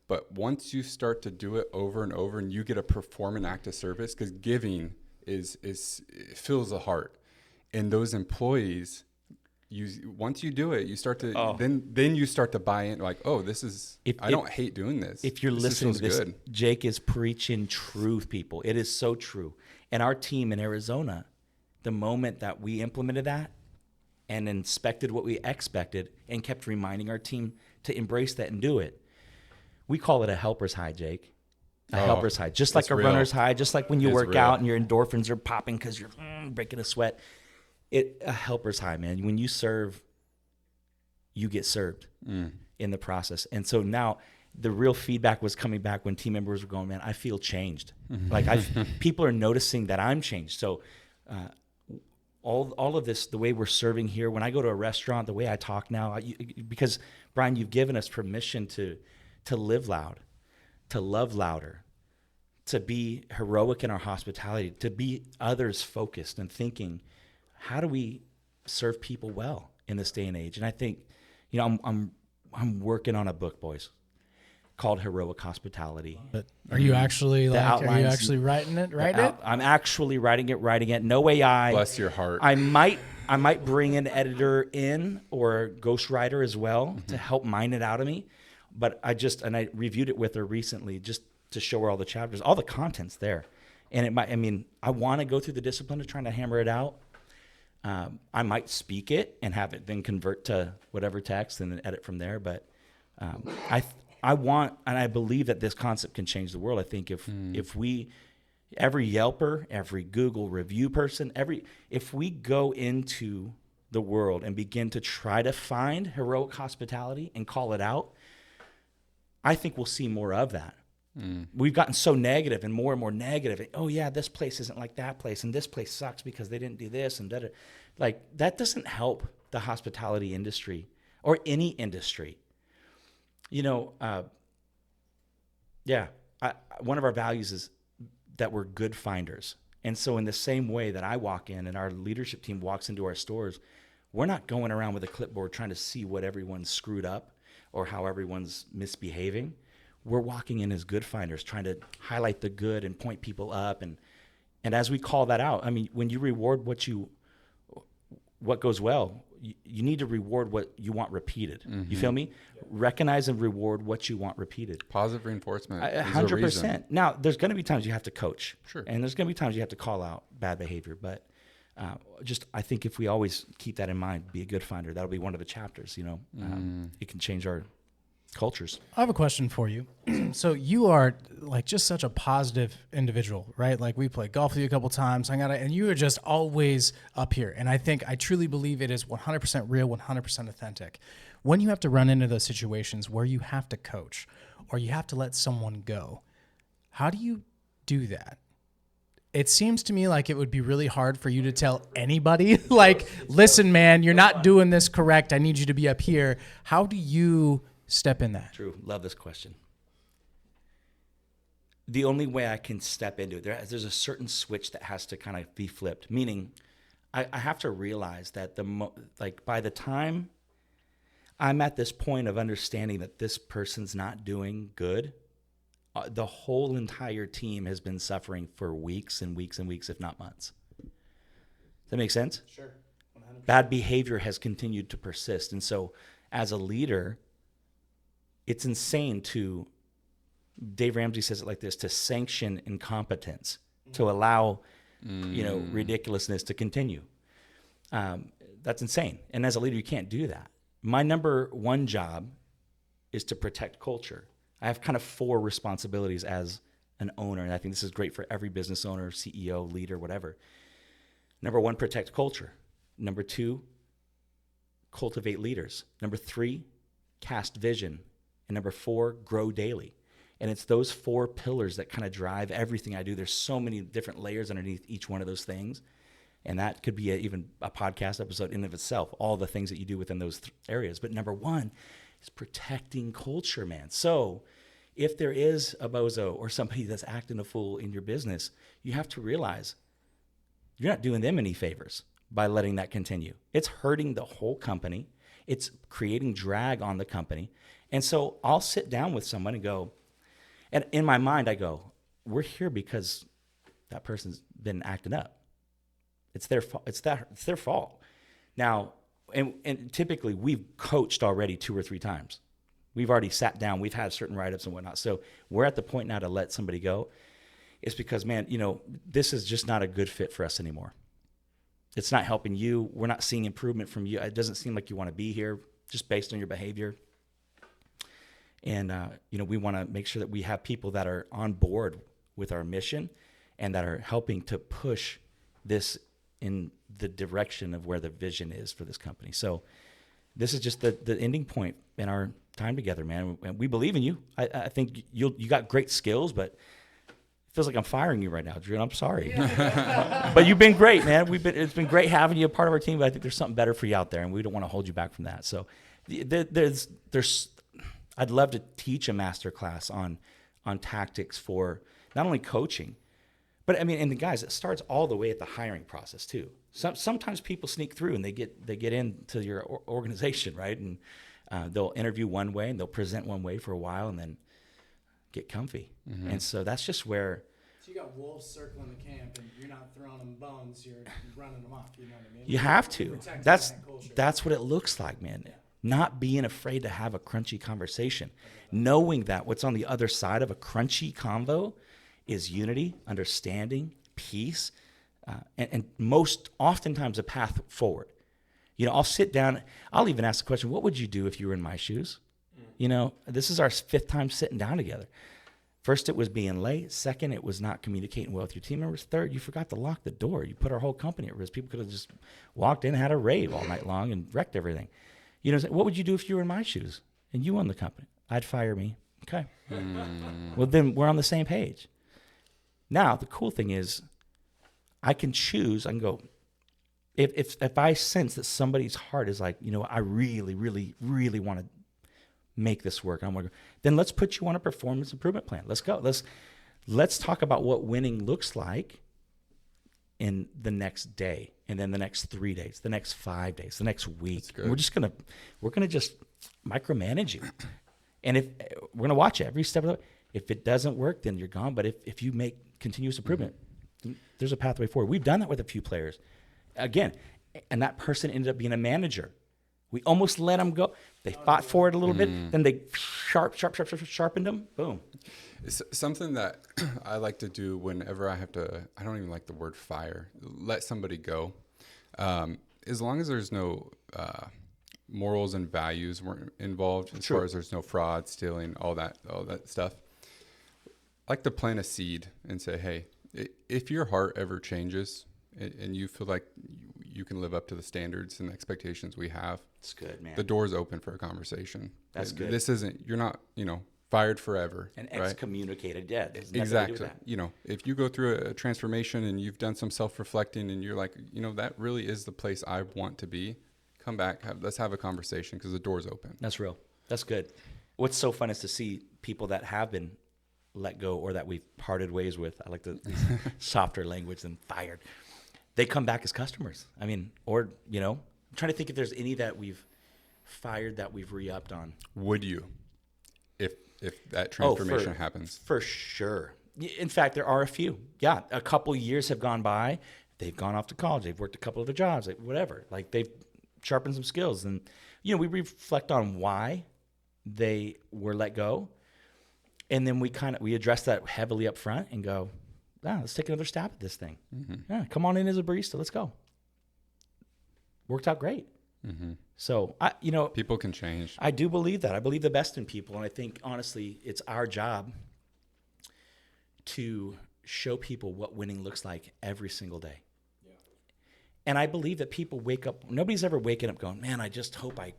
D: But once you start to do it over and over and you get to perform an act of service, because giving it fills the heart. And those employees, once you do it, you start to then you start to buy in, like, oh, this is I don't hate doing this.
F: If you're listening to this, Jake is preaching truth, people. It is so true. And our team in Arizona, the moment that we implemented that and inspected what we expected and kept reminding our team to embrace that and do it, we call it a helper's high, Jake. A helper's high. Just like a runner's high, just like when you work out and your endorphins are popping because you're breaking a sweat. A helper's high, man. When you serve, you get served in the process. And so now the real feedback was coming back when team members were going, man, I feel changed. Like people are noticing that I'm changed. So all of this, the way we're serving here, when I go to a restaurant, the way I talk now, because Bryan, you've given us permission to live loud, to love louder, to be heroic in our hospitality, to be others focused and thinking, how do we serve people well in this day and age? And I think, I'm working on a book, boys, called Heroic Hospitality.
E: But are you actually writing it?
F: I'm actually writing it. No AI.
D: Bless your heart.
F: I might bring an editor in or a ghostwriter as well to help mine it out of me. But I reviewed it with her recently just to show her all the chapters, all the content's there. And I want to go through the discipline of trying to hammer it out. I might speak it and have it then convert to whatever text and then edit from there. But I want, and I believe that this concept can change the world. I think if we, every Yelper, every Google review person, if we go into the world and begin to try to find heroic hospitality and call it out, I think we'll see more of that. We've gotten so negative and more negative. Oh yeah, this place isn't like that place, and this place sucks because they didn't do this and that. Like that doesn't help the hospitality industry or any industry. One of our values is that we're good finders. And so in the same way that I walk in and our leadership team walks into our stores, we're not going around with a clipboard trying to see what everyone's screwed up or how everyone's misbehaving. We're walking in as good finders, trying to highlight the good and point people up. And as we call that out, I mean, when you reward what goes well, you need to reward what you want repeated. You feel me? Recognize and reward what you want repeated.
D: Positive reinforcement.
F: 100%. Now, there's going to be times you have to coach.
D: Sure.
F: And there's going to be times you have to call out bad behavior. But I think if we always keep that in mind, be a good finder, that'll be one of the chapters, it can change our cultures.
E: I have a question for you. So you are like just such a positive individual, right? Like we played golf with you a couple times, and you are just always up here. And I truly believe it is 100% real, 100% authentic. When you have to run into those situations where you have to coach or you have to let someone go, how do you do that? It seems to me like it would be really hard for you to tell anybody, like, listen, man, you're not doing this correct. I need you to be up here. How do you step in that?
F: True. Love this question. The only way I can step into it, there's a certain switch that has to kind of be flipped, meaning I have to realize that by the time I'm at this point of understanding that this person's not doing good, the whole entire team has been suffering for weeks and weeks and weeks, if not months. Does that make sense?
E: Sure. 100%.
F: Bad behavior has continued to persist. And so as a leader, it's insane to, Dave Ramsey says it like this, to sanction incompetence, to allow, ridiculousness to continue. That's insane. And as a leader, you can't do that. My number one job is to protect culture. I have kind of 4 responsibilities as an owner, and I think this is great for every business owner, CEO, leader, whatever. Number 1, protect culture. Number 2, cultivate leaders. Number 3, cast vision. And number 4, grow daily. And it's those 4 pillars that kind of drive everything I do. There's so many different layers underneath each one of those things. And that could be even a podcast episode in and of itself, all the things that you do within those areas. But number 1 is protecting culture, man. So if there is a bozo or somebody that's acting a fool in your business, you have to realize you're not doing them any favors by letting that continue. It's hurting the whole company. It's creating drag on the company. And so I'll sit down with someone and go, and in my mind I go, we're here because that person's been acting up. It's their fault. It's their fault. Now, and typically we've coached already 2 or 3 times. We've already sat down. We've had certain write-ups and whatnot. So we're at the point now to let somebody go. It's because, man, this is just not a good fit for us anymore. It's not helping you. We're not seeing improvement from you. It doesn't seem like you want to be here just based on your behavior. And, we want to make sure that we have people that are on board with our mission and that are helping to push this in the direction of where the vision is for this company. So this is just the ending point in our time together, man. And we believe in you. I think you got great skills, but it feels like I'm firing you right now, Drew. And I'm sorry, but you've been great, man. It's been great having you a part of our team. But I think there's something better for you out there, and we don't want to hold you back from that. So I'd love to teach a masterclass on tactics for not only coaching, but I mean, and the guys, it starts all the way at the hiring process too. Sometimes people sneak through and they get into your organization, right? And they'll interview one way and they'll present one way for a while and then get comfy. Mm-hmm. And so that's just where.
E: So you got wolves circling the camp and you're not throwing them bones, you're running them off. You know what I mean?
F: You have to. That's what it looks like, man. Yeah. Not being afraid to have a crunchy conversation, knowing that what's on the other side of a crunchy convo is unity, understanding, peace, and most oftentimes a path forward. I'll sit down. I'll even ask the question, what would you do if you were in my shoes? This is our 5th time sitting down together. First, it was being late. Second, it was not communicating well with your team members. Third, you forgot to lock the door. You put our whole company at risk. People could have just walked in and had a rave all night long and wrecked everything. What would you do if you were in my shoes and you owned the company? I'd fire me. Okay. Well, then we're on the same page. Now, the cool thing is I can choose. I can go, if I sense that somebody's heart is like, I really, really, really want to make this work, then let's put you on a performance improvement plan. Let's go. Let's talk about what winning looks like in the next day, and then the next 3 days, the next 5 days, the next week. We're gonna just micromanage you, and if we're gonna watch every step of the way. If it doesn't work, then you're gone. But if you make continuous improvement, there's a pathway forward. We've done that with a few players. Again, And that person ended up being a manager. We almost let them go. They fought for it a little bit. Then they sharpened them. Boom.
D: It's something that I like to do whenever I don't even like the word fire, let somebody go. As long as there's no morals and values weren't involved, as far as there's no fraud, stealing, all that stuff. I like to plant a seed and say, hey, if your heart ever changes and you feel like you can live up to the standards and expectations we have,
F: it's good, man.
D: The door's open for a conversation.
F: That's good.
D: This isn't, you're not, fired forever.
F: And
D: right?
F: excommunicated, yeah.
D: Exactly. If you go through a transformation and you've done some self-reflecting and you're like, that really is the place I want to be, come back, let's have a conversation because the door's open.
F: That's real. That's good. What's so fun is to see people that have been let go or that we've parted ways with. I like the softer language than fired. They come back as customers. I mean, or, I'm trying to think if there's any that we've fired that we've re-upped on.
D: Would you, if that transformation happens?
F: For sure. In fact, there are a few. Yeah, a couple years have gone by. They've gone off to college. They've worked a couple of other jobs, whatever. Like they've sharpened some skills. And, we reflect on why they were let go. And then we address that heavily up front and go, let's take another stab at this thing. Mm-hmm. Yeah, come on in as a barista. Let's go. Worked out great. Mm-hmm. So,
D: people can change.
F: I do believe that. I believe the best in people. And I think, honestly, it's our job to show people what winning looks like every single day. Yeah. And I believe that people wake up. Nobody's ever waking up going, man, I just hope I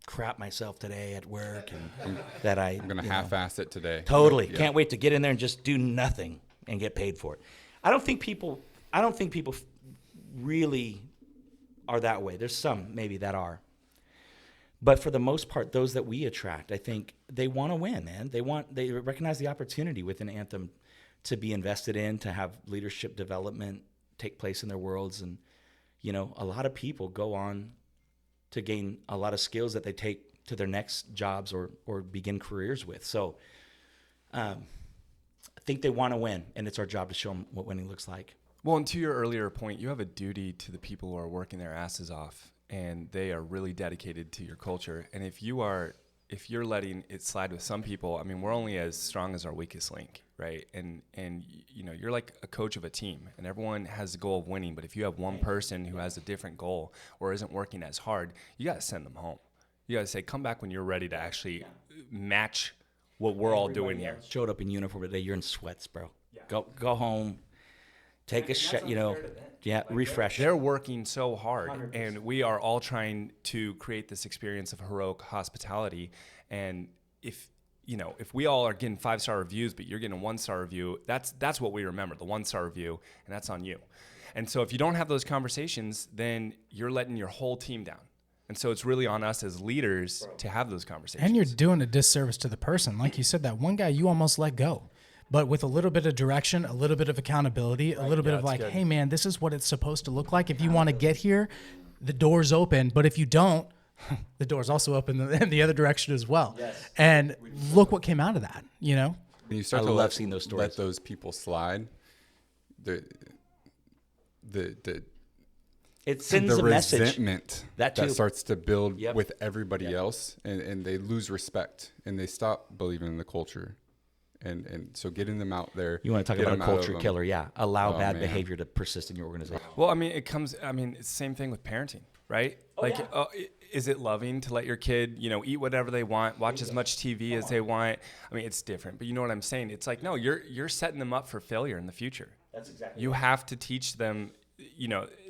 F: crap myself today at work and that I'm going
D: to half-ass it today.
F: Totally. Yeah. Can't wait to get in there and just do nothing and get paid for it. I don't think people really are that way. There's some maybe that are. But for the most part, those that we attract, I think they want to win, man. They recognize the opportunity within Anthem to be invested in, to have leadership development take place in their worlds. And, a lot of people go on to gain a lot of skills that they take to their next jobs or begin careers with. So I think they want to win, and it's our job to show them what winning looks like.
B: Well, and to your earlier point, you have a duty to the people who are working their asses off, and they are really dedicated to your culture. And if you're letting it slide with some people, I mean, we're only as strong as our weakest link, right? And you're like a coach of a team, and everyone has the goal of winning. But if you have one person who has a different goal or isn't working as hard, you got to send them home. You got to say, come back when you're ready to actually match what we're all doing here.
F: Showed up in uniform today. You're in sweats, bro. Yeah. Go home. Take a shot, refresh.
B: They're working so hard, 100%. And we are all trying to create this experience of heroic hospitality. And if we all are getting 5-star reviews, but you're getting a 1-star review, that's what we remember, the 1-star review, and that's on you. And so if you don't have those conversations, then you're letting your whole team down. And so it's really on us as leaders to have those conversations.
E: And you're doing a disservice to the person. Like you said, that one guy you almost let go. But with a little bit of direction, a little bit of accountability, a little bit of like, hey, man, this is what it's supposed to look like. If you want to get here, the door's open. But if you don't, the door's also open in the other direction as well. Yes. And look what came out of that, When
D: you start to love seeing those stories. Let those people slide, it sends
F: a message.
D: Resentment that starts to build with everybody else, and they lose respect, and they stop believing in the culture. And so getting them out there.
F: You want to talk about a culture killer, yeah. Allow bad behavior to persist in your organization.
B: Well, it's the same thing with parenting, right? Is it loving to let your kid, eat whatever they want, watch as much TV as they want? It's different, but you know what I'm saying? It's like, no, you're setting them up for failure in the future. That's exactly You have to teach them,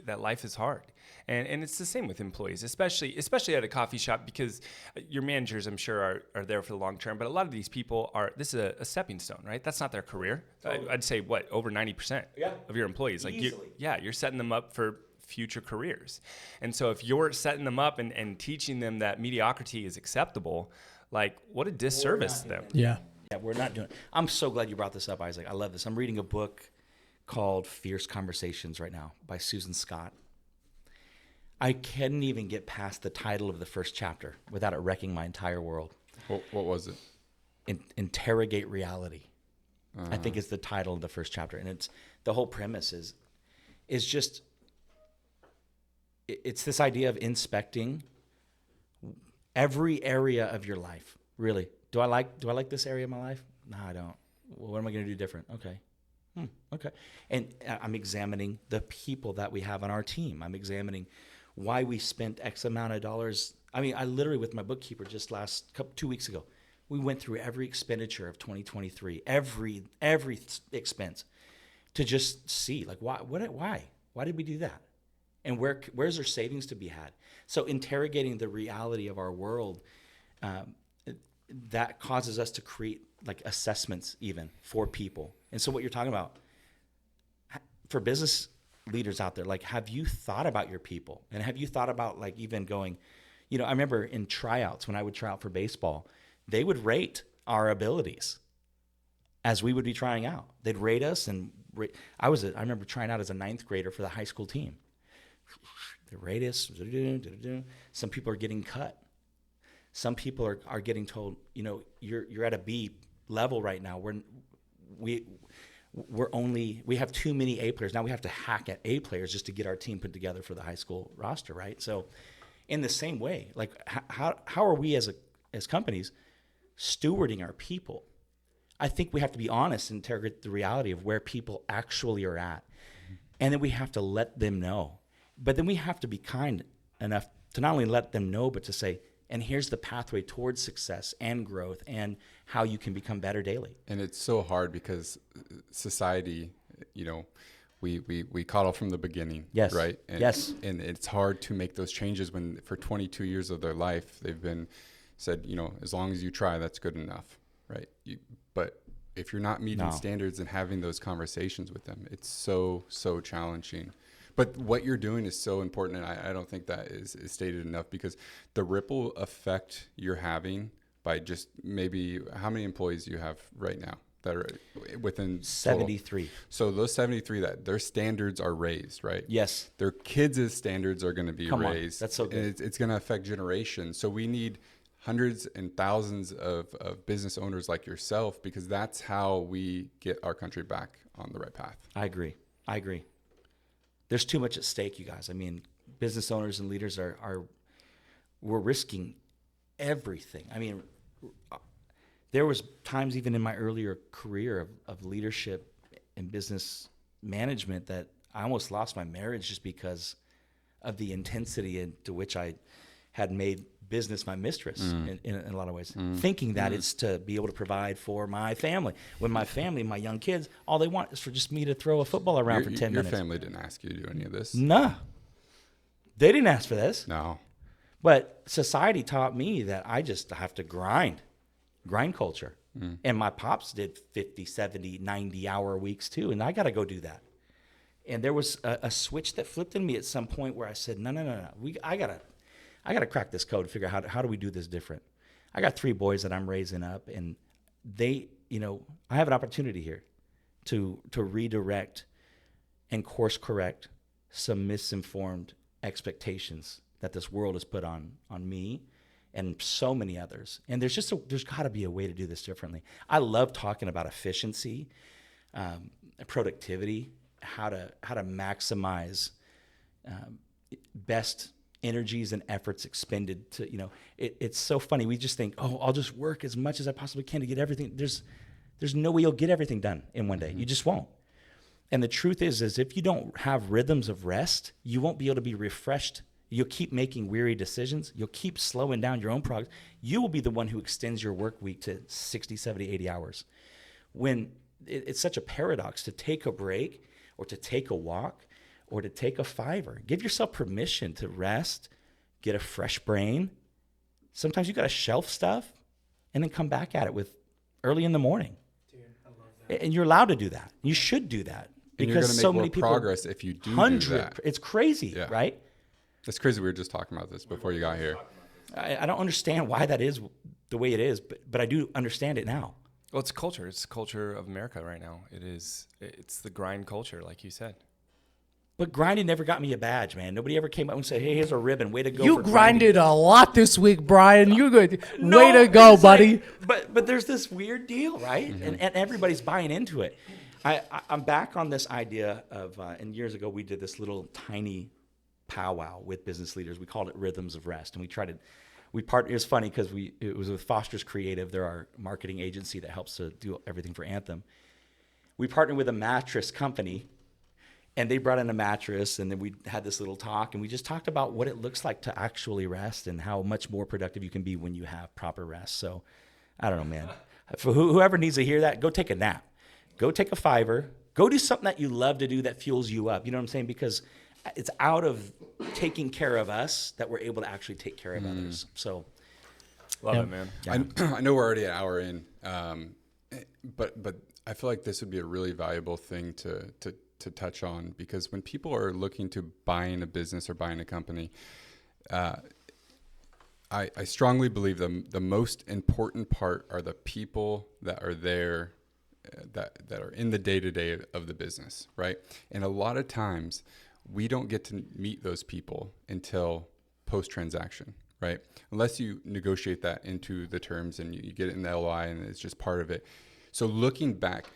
B: that life is hard. And it's the same with employees, especially at a coffee shop, because your managers, I'm sure, are there for the long term. But a lot of these people this is a stepping stone, right? That's not their career. Totally. I'd say, over 90% of your employees. Like, you're setting them up for future careers. And so if you're setting them up and teaching them that mediocrity is acceptable, like, what a disservice to them.
E: Yeah.
F: Yeah, we're not doing it. I'm so glad you brought this up, Isaac. I love this. I'm reading a book called Fierce Conversations right now by Susan Scott. I couldn't even get past the title of the first chapter without it wrecking my entire world.
D: What was it?
F: Interrogate Reality. I think is the title of the first chapter. And it's the whole premise is just it's this idea of inspecting every area of your life. Really, do I like this area of my life? No, I don't. Well, what am I going to do different? Okay. Okay. And I'm examining the people that we have on our team. I'm examining why we spent X amount of dollars. I mean, I literally, with my bookkeeper just 2 weeks ago, we went through every expenditure of 2023, every expense, to just see, like, why did we do that? And where's there savings to be had? So interrogating the reality of our world, that causes us to create like assessments even for people. And so what you're talking about, for business leaders out there, like, have you thought about your people? And have you thought about, like, even going, I remember in tryouts, when I would try out for baseball, they would rate our abilities as we would be trying out. They'd rate us, and I remember trying out as a 9th grader for the high school team. They rate us. Some people are getting cut. Some people are getting told, you're at a B level right now. We have too many A players. Now we have to hack at A players just to get our team put together for the high school roster, right? So in the same way, like, how are we as companies stewarding our people? I think we have to be honest and interrogate the reality of where people actually are at. And then we have to let them know. But then we have to be kind enough to not only let them know, but to say, and here's the pathway towards success and growth and how you can become better daily.
D: And it's so hard because society, we coddle from the beginning.
F: Yes.
D: Right? And,
F: yes.
D: And it's hard to make those changes when for 22 years of their life, they've been said, as long as you try, that's good enough. Right. But if you're not meeting standards and having those conversations with them, it's so challenging. But what you're doing is so important, and I don't think that is stated enough, because the ripple effect you're having by just maybe how many employees you have right now that are within
F: 73.
D: Total. So those 73, that their standards are raised, right?
F: Yes.
D: Their kids' standards are going to be raised.
F: That's so good.
D: And it's going to affect generations. So we need hundreds and thousands of business owners like yourself, because that's how we get our country back on the right path.
F: I agree. There's too much at stake, you guys. I mean, business owners and leaders we're risking everything. I mean, there was times even in my earlier career of leadership and business management that I almost lost my marriage just because of the intensity into which I had made business my mistress in a lot of ways, thinking that it's to be able to provide for my family. When my family, my young kids, all they want is for just me to throw a football around for 10 minutes.
D: Your family didn't ask you to do any of this?
F: No. They didn't ask for this.
D: No.
F: But society taught me that I just have to grind culture. And my pops did 50, 70, 90-hour weeks too, and I got to go do that. And there was a switch that flipped in me at some point where I said, no. I got to crack this code and figure out how do we do this different. I got 3 boys that I'm raising up, and they, I have an opportunity here to redirect and course correct some misinformed expectations that this world has put on me and so many others. And there's got to be a way to do this differently. I love talking about efficiency, productivity, how to maximize best energies and efforts expended to, it's so funny. We just think, I'll just work as much as I possibly can to get everything. There's no way you'll get everything done in one day. You just won't. And the truth is if you don't have rhythms of rest, you won't be able to be refreshed. You'll keep making weary decisions. You'll keep slowing down your own progress. You will be the one who extends your work week to 60, 70, 80 hours. When it's such a paradox to take a break or to take a walk or to take a 5-hour. Give yourself permission to rest, get a fresh brain. Sometimes you got to shelf stuff and then come back at it with early in the morning.
E: Dude, I love that.
F: And you're allowed to do that. You should do that.
D: And you're going to make more progress if you do that.
F: It's crazy, right?
D: It's crazy. We were just talking about this before you got here.
F: I don't understand why that is the way it is, but I do understand it now.
B: Well, it's culture. It's the culture of America right now. It's the grind culture, like you said.
F: But grinding never got me a badge, man. Nobody ever came up and said, "Hey, here's a ribbon. Way to go."
E: You grinded a lot this week, Bryan. You're good.
F: No,
E: way to go, buddy.
F: But there's this weird deal, right? And everybody's buying into it. I'm back on this idea of, and years ago we did this little tiny powwow with business leaders. We called it Rhythms of Rest, and it was funny because it was with Foster's Creative. They're our marketing agency that helps to do everything for Anthem. We partnered with a mattress company, and they brought in a mattress, and then we had this little talk, and we just talked about what it looks like to actually rest and how much more productive you can be when you have proper rest. So I don't know, man. For whoever needs to hear that, go take a nap. Go take a fiver. Go do something that you love to do that fuels you up. You know what I'm saying? Because it's out of taking care of us that we're able to actually take care of others. So
B: love it, man.
D: Yeah. I know we're already an hour in, but I feel like this would be a really valuable thing to touch on, because when people are looking to buying a business or buying a company, I strongly believe the most important part are the people that are there, that are in the day-to-day of the business, right? And a lot of times we don't get to meet those people until post-transaction, right? Unless you negotiate that into the terms and you get it in the LOI and it's just part of it. So looking back,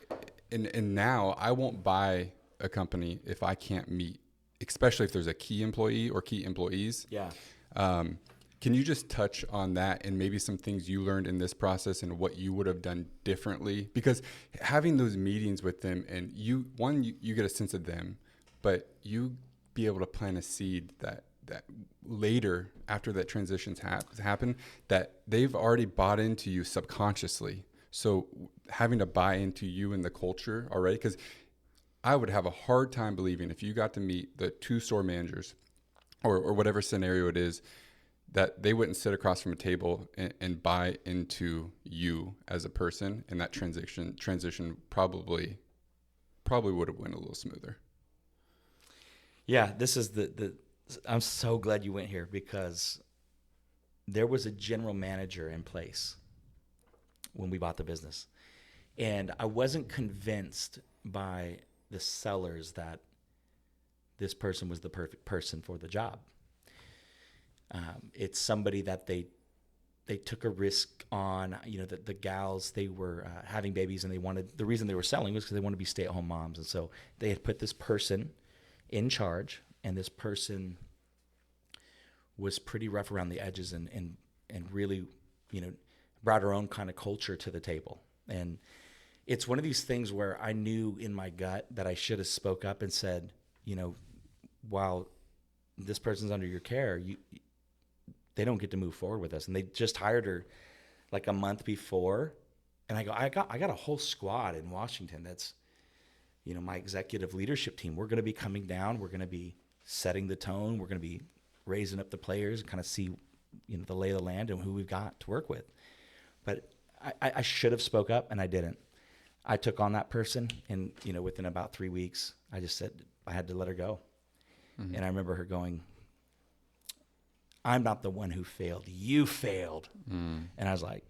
D: and now I won't buy a company if I can't meet, especially if there's a key employee or key employees.
F: Yeah.
D: Can you just touch on that and maybe some things you learned in this process and what you would have done differently? Because having those meetings with them, and you get a sense of them, but you be able to plant a seed that later, after that transition's happen, that they've already bought into you subconsciously. So having to buy into you and the culture already, because I would have a hard time believing if you got to meet the 2 store managers or whatever scenario it is, that they wouldn't sit across from a table and buy into you as a person, and that transition probably would have went a little smoother.
F: Yeah, this is I'm so glad you went here, because there was a general manager in place when we bought the business. And I wasn't convinced by the sellers that this person was the perfect person for the job. It's somebody that they took a risk on. You know, the gals, they were having babies, and the reason they were selling was because they wanted to be stay-at-home moms. And so they had put this person in charge, and this person was pretty rough around the edges and really, you know, brought her own kind of culture to the table. And it's one of these things where I knew in my gut that I should have spoke up and said, you know, while this person's under your care, they don't get to move forward with us. And they just hired her like a month before. And I got a whole squad in Washington that's, you know, my executive leadership team. We're going to be coming down. We're going to be setting the tone. We're going to be raising up the players and kind of see, you know, the lay of the land and who we've got to work with. But I should have spoke up, and I didn't. I took on that person, and, you know, within about 3 weeks, I just said I had to let her go. Mm-hmm. And I remember her going, "I'm not the one who failed. You failed." Mm. And I was like,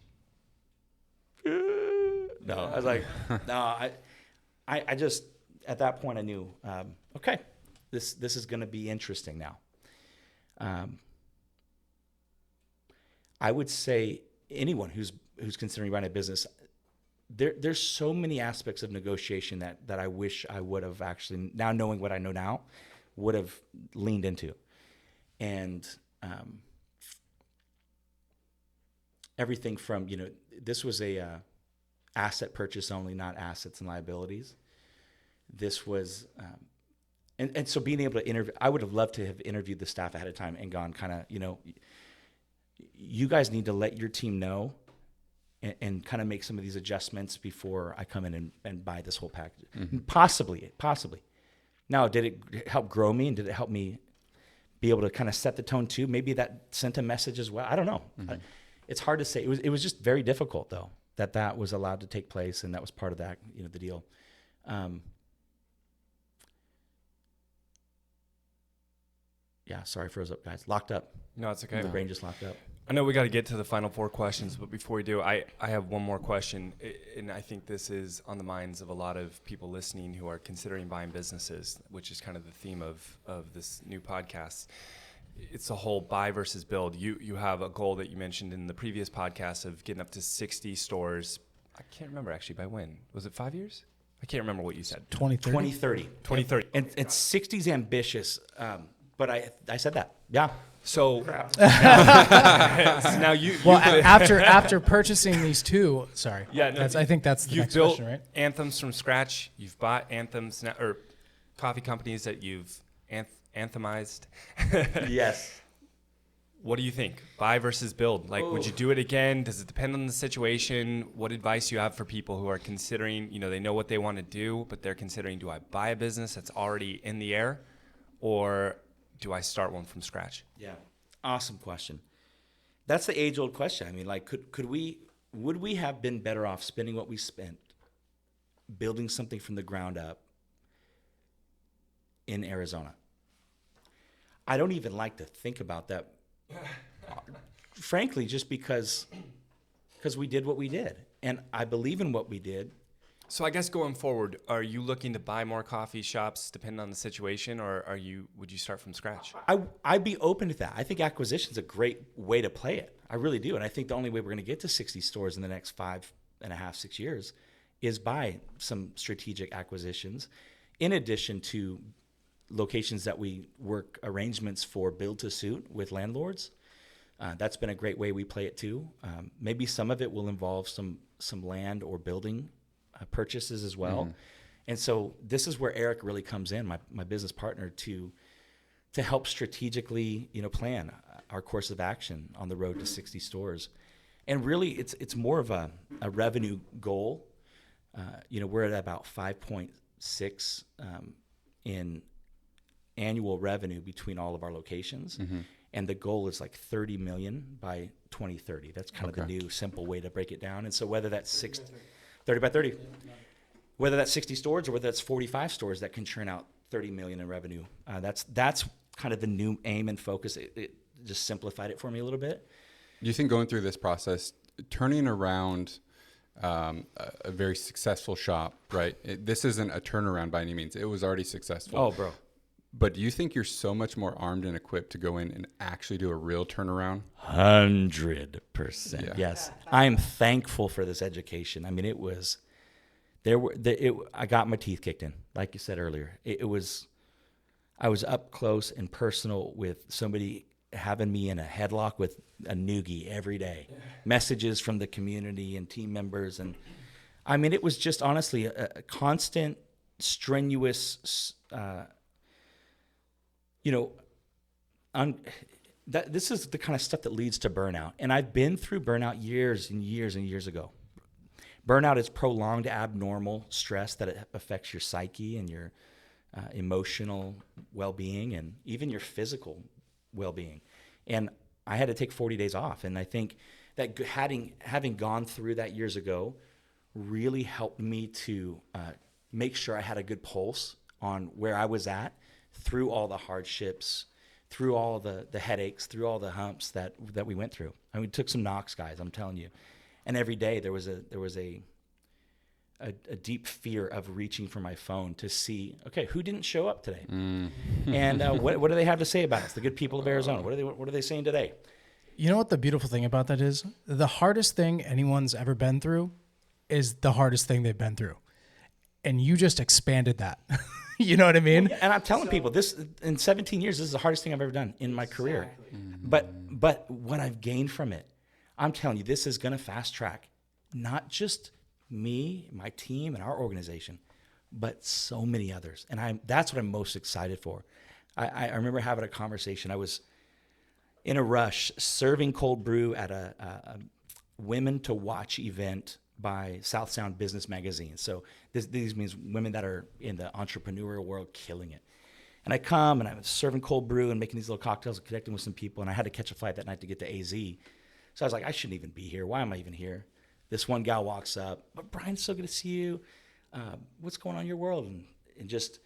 F: no. I was like, no. I just, at that point, I knew, okay, this is going to be interesting now. I would say anyone who's considering running a business, there's so many aspects of negotiation that I wish I would have actually, now knowing what I know now, would have leaned into. And everything from, you know, this was a asset purchase only, not assets and liabilities. This was, and so being able to interview, I would have loved to have interviewed the staff ahead of time and gone kind of, you know, you guys need to let your team know and kind of make some of these adjustments before I come in and buy this whole package. Mm-hmm. Possibly. Now, did it help grow me, and did it help me be able to kind of set the tone too? Maybe that sent a message as well. I don't know. Mm-hmm. It's hard to say. It was just very difficult, though, that was allowed to take place, and that was part of that, you know, the deal. Yeah, sorry, froze up, guys. Locked up.
B: No, it's okay.
F: The brain just locked up.
B: I know we got to get to the final 4 questions, but before we do, I have one more question, and I think this is on the minds of a lot of people listening who are considering buying businesses, which is kind of the theme of this new podcast. It's the whole buy versus build. You have a goal that you mentioned in the previous podcast of getting up to 60 stores. I can't remember actually by when. Was it 5 years? I can't remember what you said.
E: 2030.
F: 2030. And 60's ambitious. But I said that. Yeah.
B: So now you
E: Well, after purchasing these two, sorry.
B: Yeah, no,
E: I think that's the
B: you've
E: next
B: built
E: question, right?
B: Anthems from scratch. You've bought Anthems or coffee companies that you've anthemized.
F: Yes.
B: What do you think? Buy versus build. Like, would you do it again? Does it depend on the situation? What advice you have for people who are considering, they know what they want to do, but they're considering, do I buy a business that's already in the air, or do I start one from scratch?
F: Yeah. Awesome question. That's the age-old question. I mean, like, would we have been better off spending what we spent building something from the ground up in Arizona? I don't even like to think about that. Frankly, just because we did what we did, and I believe in what we did.
B: So I guess going forward, are you looking to buy more coffee shops depending on the situation, or would you start from scratch?
F: I'd be open to that. I think acquisition is a great way to play it. I really do, and I think the only way we're going to get to 60 stores in the next 5.5, 6 years is by some strategic acquisitions, in addition to locations that we work arrangements for build to suit with landlords. That's been a great way we play it too. Maybe some of it will involve some land or building purchases as well. Mm-hmm. And so this is where Eric really comes in, my business partner, to help strategically, plan our course of action on the road to 60 stores. And really it's more of a revenue goal. We're at about 5.6 in annual revenue between all of our locations. Mm-hmm. And the goal is like 30 million by 2030. That's kind of the new simple way to break it down. And so whether that's 30 by 30, whether that's 60 stores or whether that's 45 stores that can churn out 30 million in revenue, that's kind of the new aim and focus. It just simplified it for me a little bit.
D: Do you think going through this process, turning around a very successful shop, right? This isn't a turnaround by any means. It was already successful.
F: Oh, bro.
D: But do you think you're so much more armed and equipped to go in and actually do a real turnaround?
F: 100%. Yeah. Yes. I am thankful for this education. I mean, I got my teeth kicked in, like you said earlier. I was up close and personal with somebody having me in a headlock with a noogie every day. Yeah. Messages from the community and team members. And I mean, it was just honestly a constant, strenuous, this is the kind of stuff that leads to burnout. And I've been through burnout years and years and years ago. Burnout is prolonged abnormal stress that affects your psyche and your emotional well-being and even your physical well-being. And I had to take 40 days off. And I think that having gone through that years ago really helped me to make sure I had a good pulse on where I was at through all the hardships, through all the headaches, through all the humps that we went through. I mean, we took some knocks, guys, I'm telling you. And every day there was a deep fear of reaching for my phone to see, okay, who didn't show up today? And what do they have to say about us, the good people of Arizona? What are they saying today?
E: You know what the beautiful thing about that is? The hardest thing anyone's ever been through is the hardest thing they've been through. And you just expanded that. You know what I mean?
F: And I'm telling people, this in 17 years, this is the hardest thing I've ever done in my career. Mm-hmm. But what I've gained from it, I'm telling you, this is going to fast track not just me, my team, and our organization, but so many others. And that's what I'm most excited for. I remember having a conversation. I was in a rush serving cold brew at a women to watch event by South Sound Business Magazine. So these means women that are in the entrepreneurial world killing it. And I come and I'm serving cold brew and making these little cocktails and connecting with some people. And I had to catch a flight that night to get to AZ. So I was like, I shouldn't even be here. Why am I even here? This one gal walks up, but Bryan, so good to see you. What's going on in your world? And just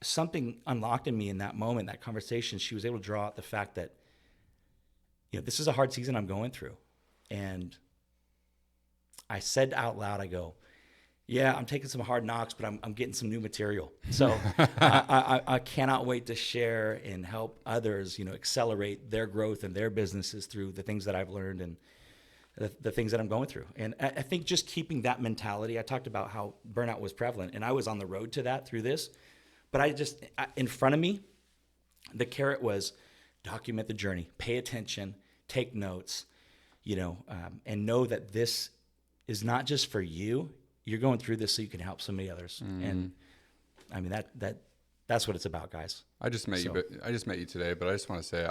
F: something unlocked in me in that moment, that conversation. She was able to draw out the fact that, this is a hard season I'm going through. And I said out loud, I go, yeah, I'm taking some hard knocks, but I'm getting some new material. So I cannot wait to share and help others, accelerate their growth and their businesses through the things that I've learned and the things that I'm going through. And I think just keeping that mentality, I talked about how burnout was prevalent, and I was on the road to that through this. But in front of me, The carrot was document the journey, pay attention, take notes, and know that this is not just for you. You're going through this so you can help so many others. And I mean, that's what it's about, guys.
D: I just met you today, but I just want to say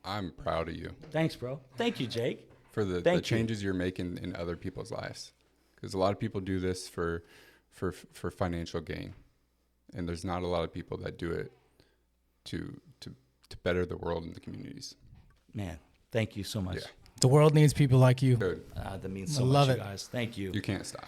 D: I'm proud of you.
F: Thanks, bro. Thank you, Jake.
D: For the changes you're making in other people's lives. Because a lot of people do this for financial gain. And there's not a lot of people that do it to better the world and the communities.
F: Man, thank you so much.
D: Yeah.
E: The world needs people like you.
D: Good.
F: That means so
E: love
F: much,
E: it.
F: you guys. Thank you.
D: You can't stop.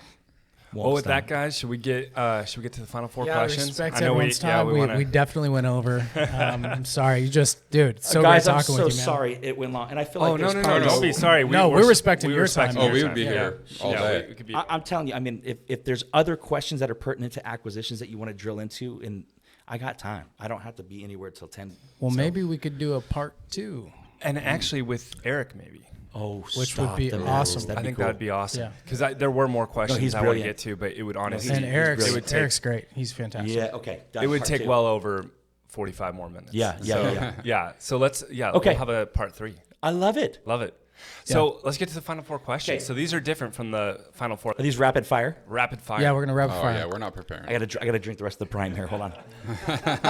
B: Well, with that, guys, should we get to the final four questions?
E: Respect everyone's time. We definitely went over. I'm sorry. Dude, so
F: guys,
E: great
F: I'm
E: talking
F: so
E: with you, man.
F: sorry it went long. And I feel like
B: no,
F: there's
B: don't be sorry.
E: We're respecting your time.
D: Oh, we would be here all day.
B: We could be.
F: I'm telling you, I mean, if there's other questions that are pertinent to acquisitions that you want to drill into, and I got time. I don't have to be anywhere till 10.
E: Well, maybe we could do a part 2.
B: And actually with Eric, maybe.
F: Oh,
E: which would be awesome.
B: I think that would be awesome.
E: Yeah.
B: Because there were more questions I want to get to, but it would honestly.
E: And Eric's great. He's fantastic.
F: Yeah. Okay.
B: It would take well over 45 more minutes.
F: Yeah.
B: So let's. Yeah.
F: Okay.
B: We'll have a part 3.
F: I love it.
B: Love it. So let's get to the final 4 questions.
F: Okay.
B: So these are different from the final 4.
F: Are these rapid fire?
B: Rapid fire.
E: Yeah, we're gonna rapid fire.
D: Yeah, we're not preparing.
F: I gotta drink the rest of the prime here. Hold on.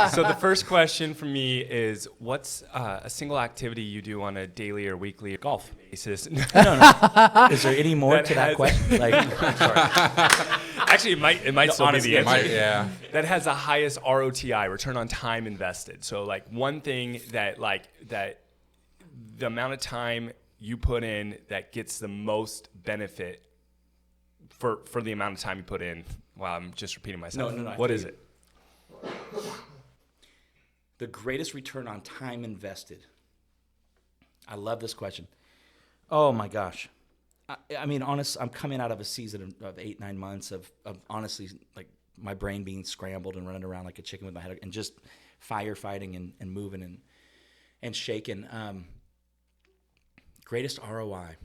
B: So the first question for me is, what's a single activity you do on a daily or weekly
F: Golf.
B: basis?
F: No. Is there any more to that question? Like, sorry.
B: Actually, it might still
F: honestly,
B: be the answer.
D: Yeah.
B: That has the highest ROTI, return on time invested. So like one thing that the amount of time you put in that gets the most benefit for the amount of time you put in. Wow, I'm just repeating myself.
F: No.
B: What is it?
F: The greatest return on time invested. I love this question. Oh my gosh. I mean, honest, I'm coming out of a season of 8-9 months of honestly, like my brain being scrambled and running around like a chicken with my head and just firefighting and moving and shaking. Greatest ROI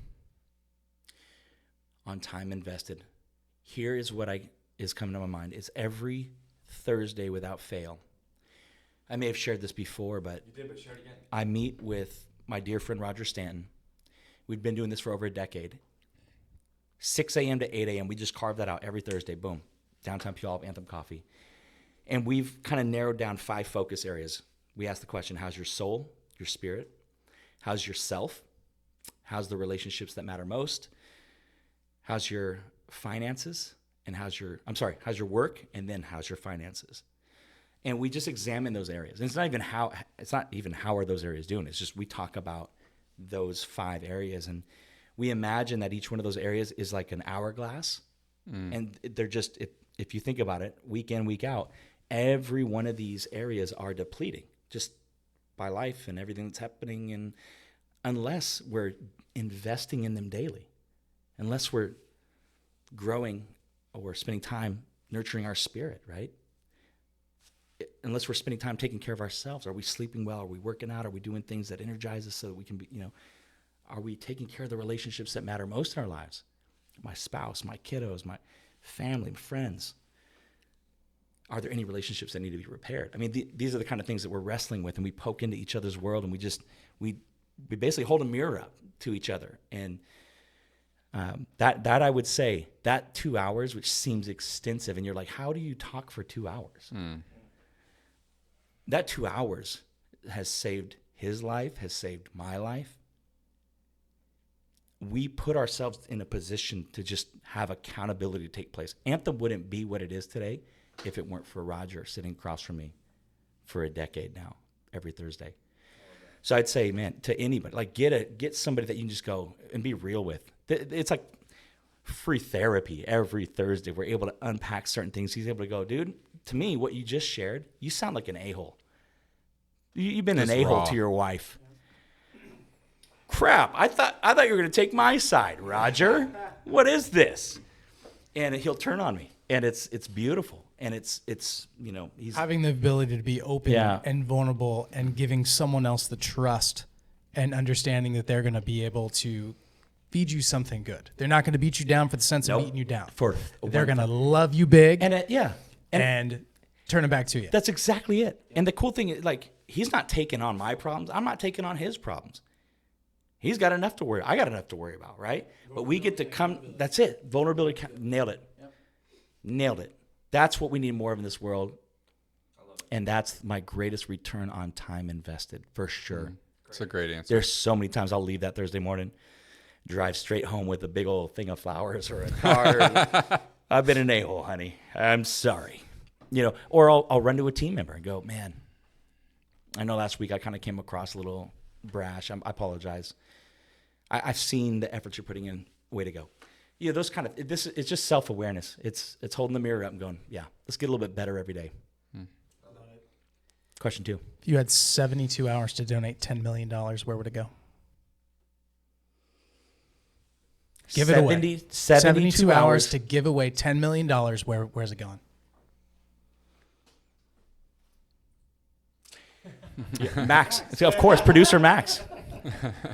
F: on time invested. Here is what is coming to my mind. Is every Thursday without fail. I may have shared this before, but
B: You did, but share it again.
F: I meet with my dear friend Roger Stanton. We've been doing this for over a decade. 6 a.m. to 8 a.m. We just carved that out every Thursday. Boom. Downtown Puyallup, Anthem Coffee. And we've kind of narrowed down 5 focus areas. We ask the question, how's your soul, your spirit? How's your self? How's the relationships that matter most? How's your finances? And how's your work? And then how's your finances? And we just examine those areas. And it's not even how are those areas doing. It's just we talk about those 5 areas. And we imagine that each one of those areas is like an hourglass. And they're just, if you think about it, week in, week out, every one of these areas are depleting just by life and everything that's happening. And unless we're investing in them daily, unless we're growing or spending time nurturing our spirit, right? Unless we're spending time taking care of ourselves. Are we sleeping well? Are we working out? Are we doing things that energize us so that we can be, are we taking care of the relationships that matter most in our lives? My spouse, my kiddos, my family, friends. Are there any relationships that need to be repaired? I mean, these are the kind of things that we're wrestling with, and we poke into each other's world, and we basically hold a mirror up to each other. And that I would say, that 2 hours, which seems extensive, and you're like, how do you talk for 2 hours? That 2 hours has saved his life, has saved my life. We put ourselves in a position to just have accountability to take place. Anthem wouldn't be what it is today if it weren't for Roger sitting across from me for a decade now, every Thursday. So I'd say, man, to anybody, like get somebody that you can just go and be real with. It's like free therapy every Thursday. We're able to unpack certain things. He's able to go, dude, to me, what you just shared, you sound like an a-hole. You've been an a-hole to your wife. Crap, I thought you were going to take my side, Roger. What is this? And he'll turn on me, and it's beautiful. And it's he's
E: having the ability to be open and vulnerable and giving someone else the trust and understanding that they're going to be able to feed you something good. They're not going to beat you down for the sense of beating you down. They're going to love you big
F: and
E: turn it back to you.
F: That's exactly it. And the cool thing is, like, he's not taking on my problems. I'm not taking on his problems. He's got enough to worry. I got enough to worry about, right? But we get to come. That's it. Vulnerability. Nailed it. Yep. Nailed it. That's what we need more of in this world. And that's my greatest return on time invested, for sure.
D: It's a great answer.
F: There's so many times I'll leave that Thursday morning, drive straight home with a big old thing of flowers or a card. I've been an a-hole, honey. I'm sorry. Or I'll run to a team member and go, man, I know last week I kind of came across a little brash. I apologize. I've seen the efforts you're putting in. Way to go. Those kind of, it's just self-awareness. It's holding the mirror up and going, yeah, let's get a little bit better every day. Question 2.
E: If you had 72 hours to donate $10 million, where would it go? Give it away. 72 hours to give away $10 million. Where's it going?
F: Yeah, Max. Of course, producer Max.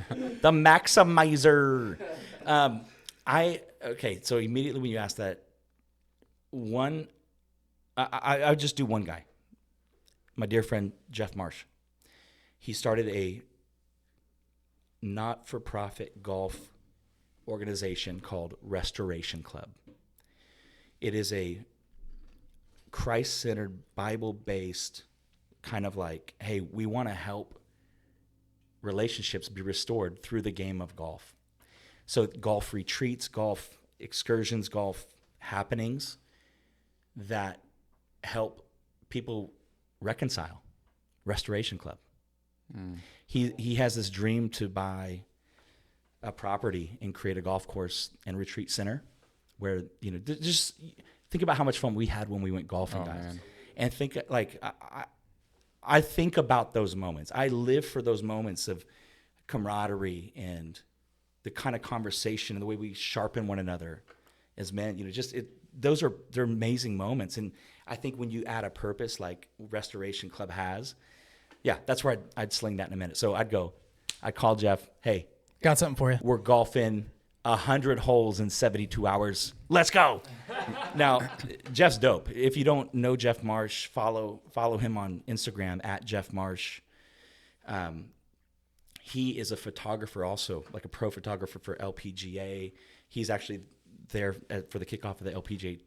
F: The maximizer. Okay, so immediately when you ask that, I would just do one guy. My dear friend, Jeff Marsh. He started a not-for-profit golf organization called Restoration Club. It is a Christ-centered, Bible-based kind of like, hey, we want to help relationships be restored through the game of golf. So golf retreats, golf excursions, golf happenings that help people reconcile. Restoration Club. He has this dream to buy a property and create a golf course and retreat center where, just think about how much fun we had when we went golfing, guys. Man. And think like, I think about those moments. I live for those moments of camaraderie and the kind of conversation and the way we sharpen one another as men. They're amazing moments. And I think when you add a purpose like Restoration Club has, yeah, that's where I'd sling that in a minute. So I'd call Jeff, hey,
E: got something for you.
F: We're golfing 100 holes in 72 hours. Let's go. Now, Jeff's dope. If you don't know Jeff Marsh, follow him on Instagram at Jeff Marsh. He is a photographer also, like a pro photographer for LPGA. He's actually there for the kickoff of the LPGA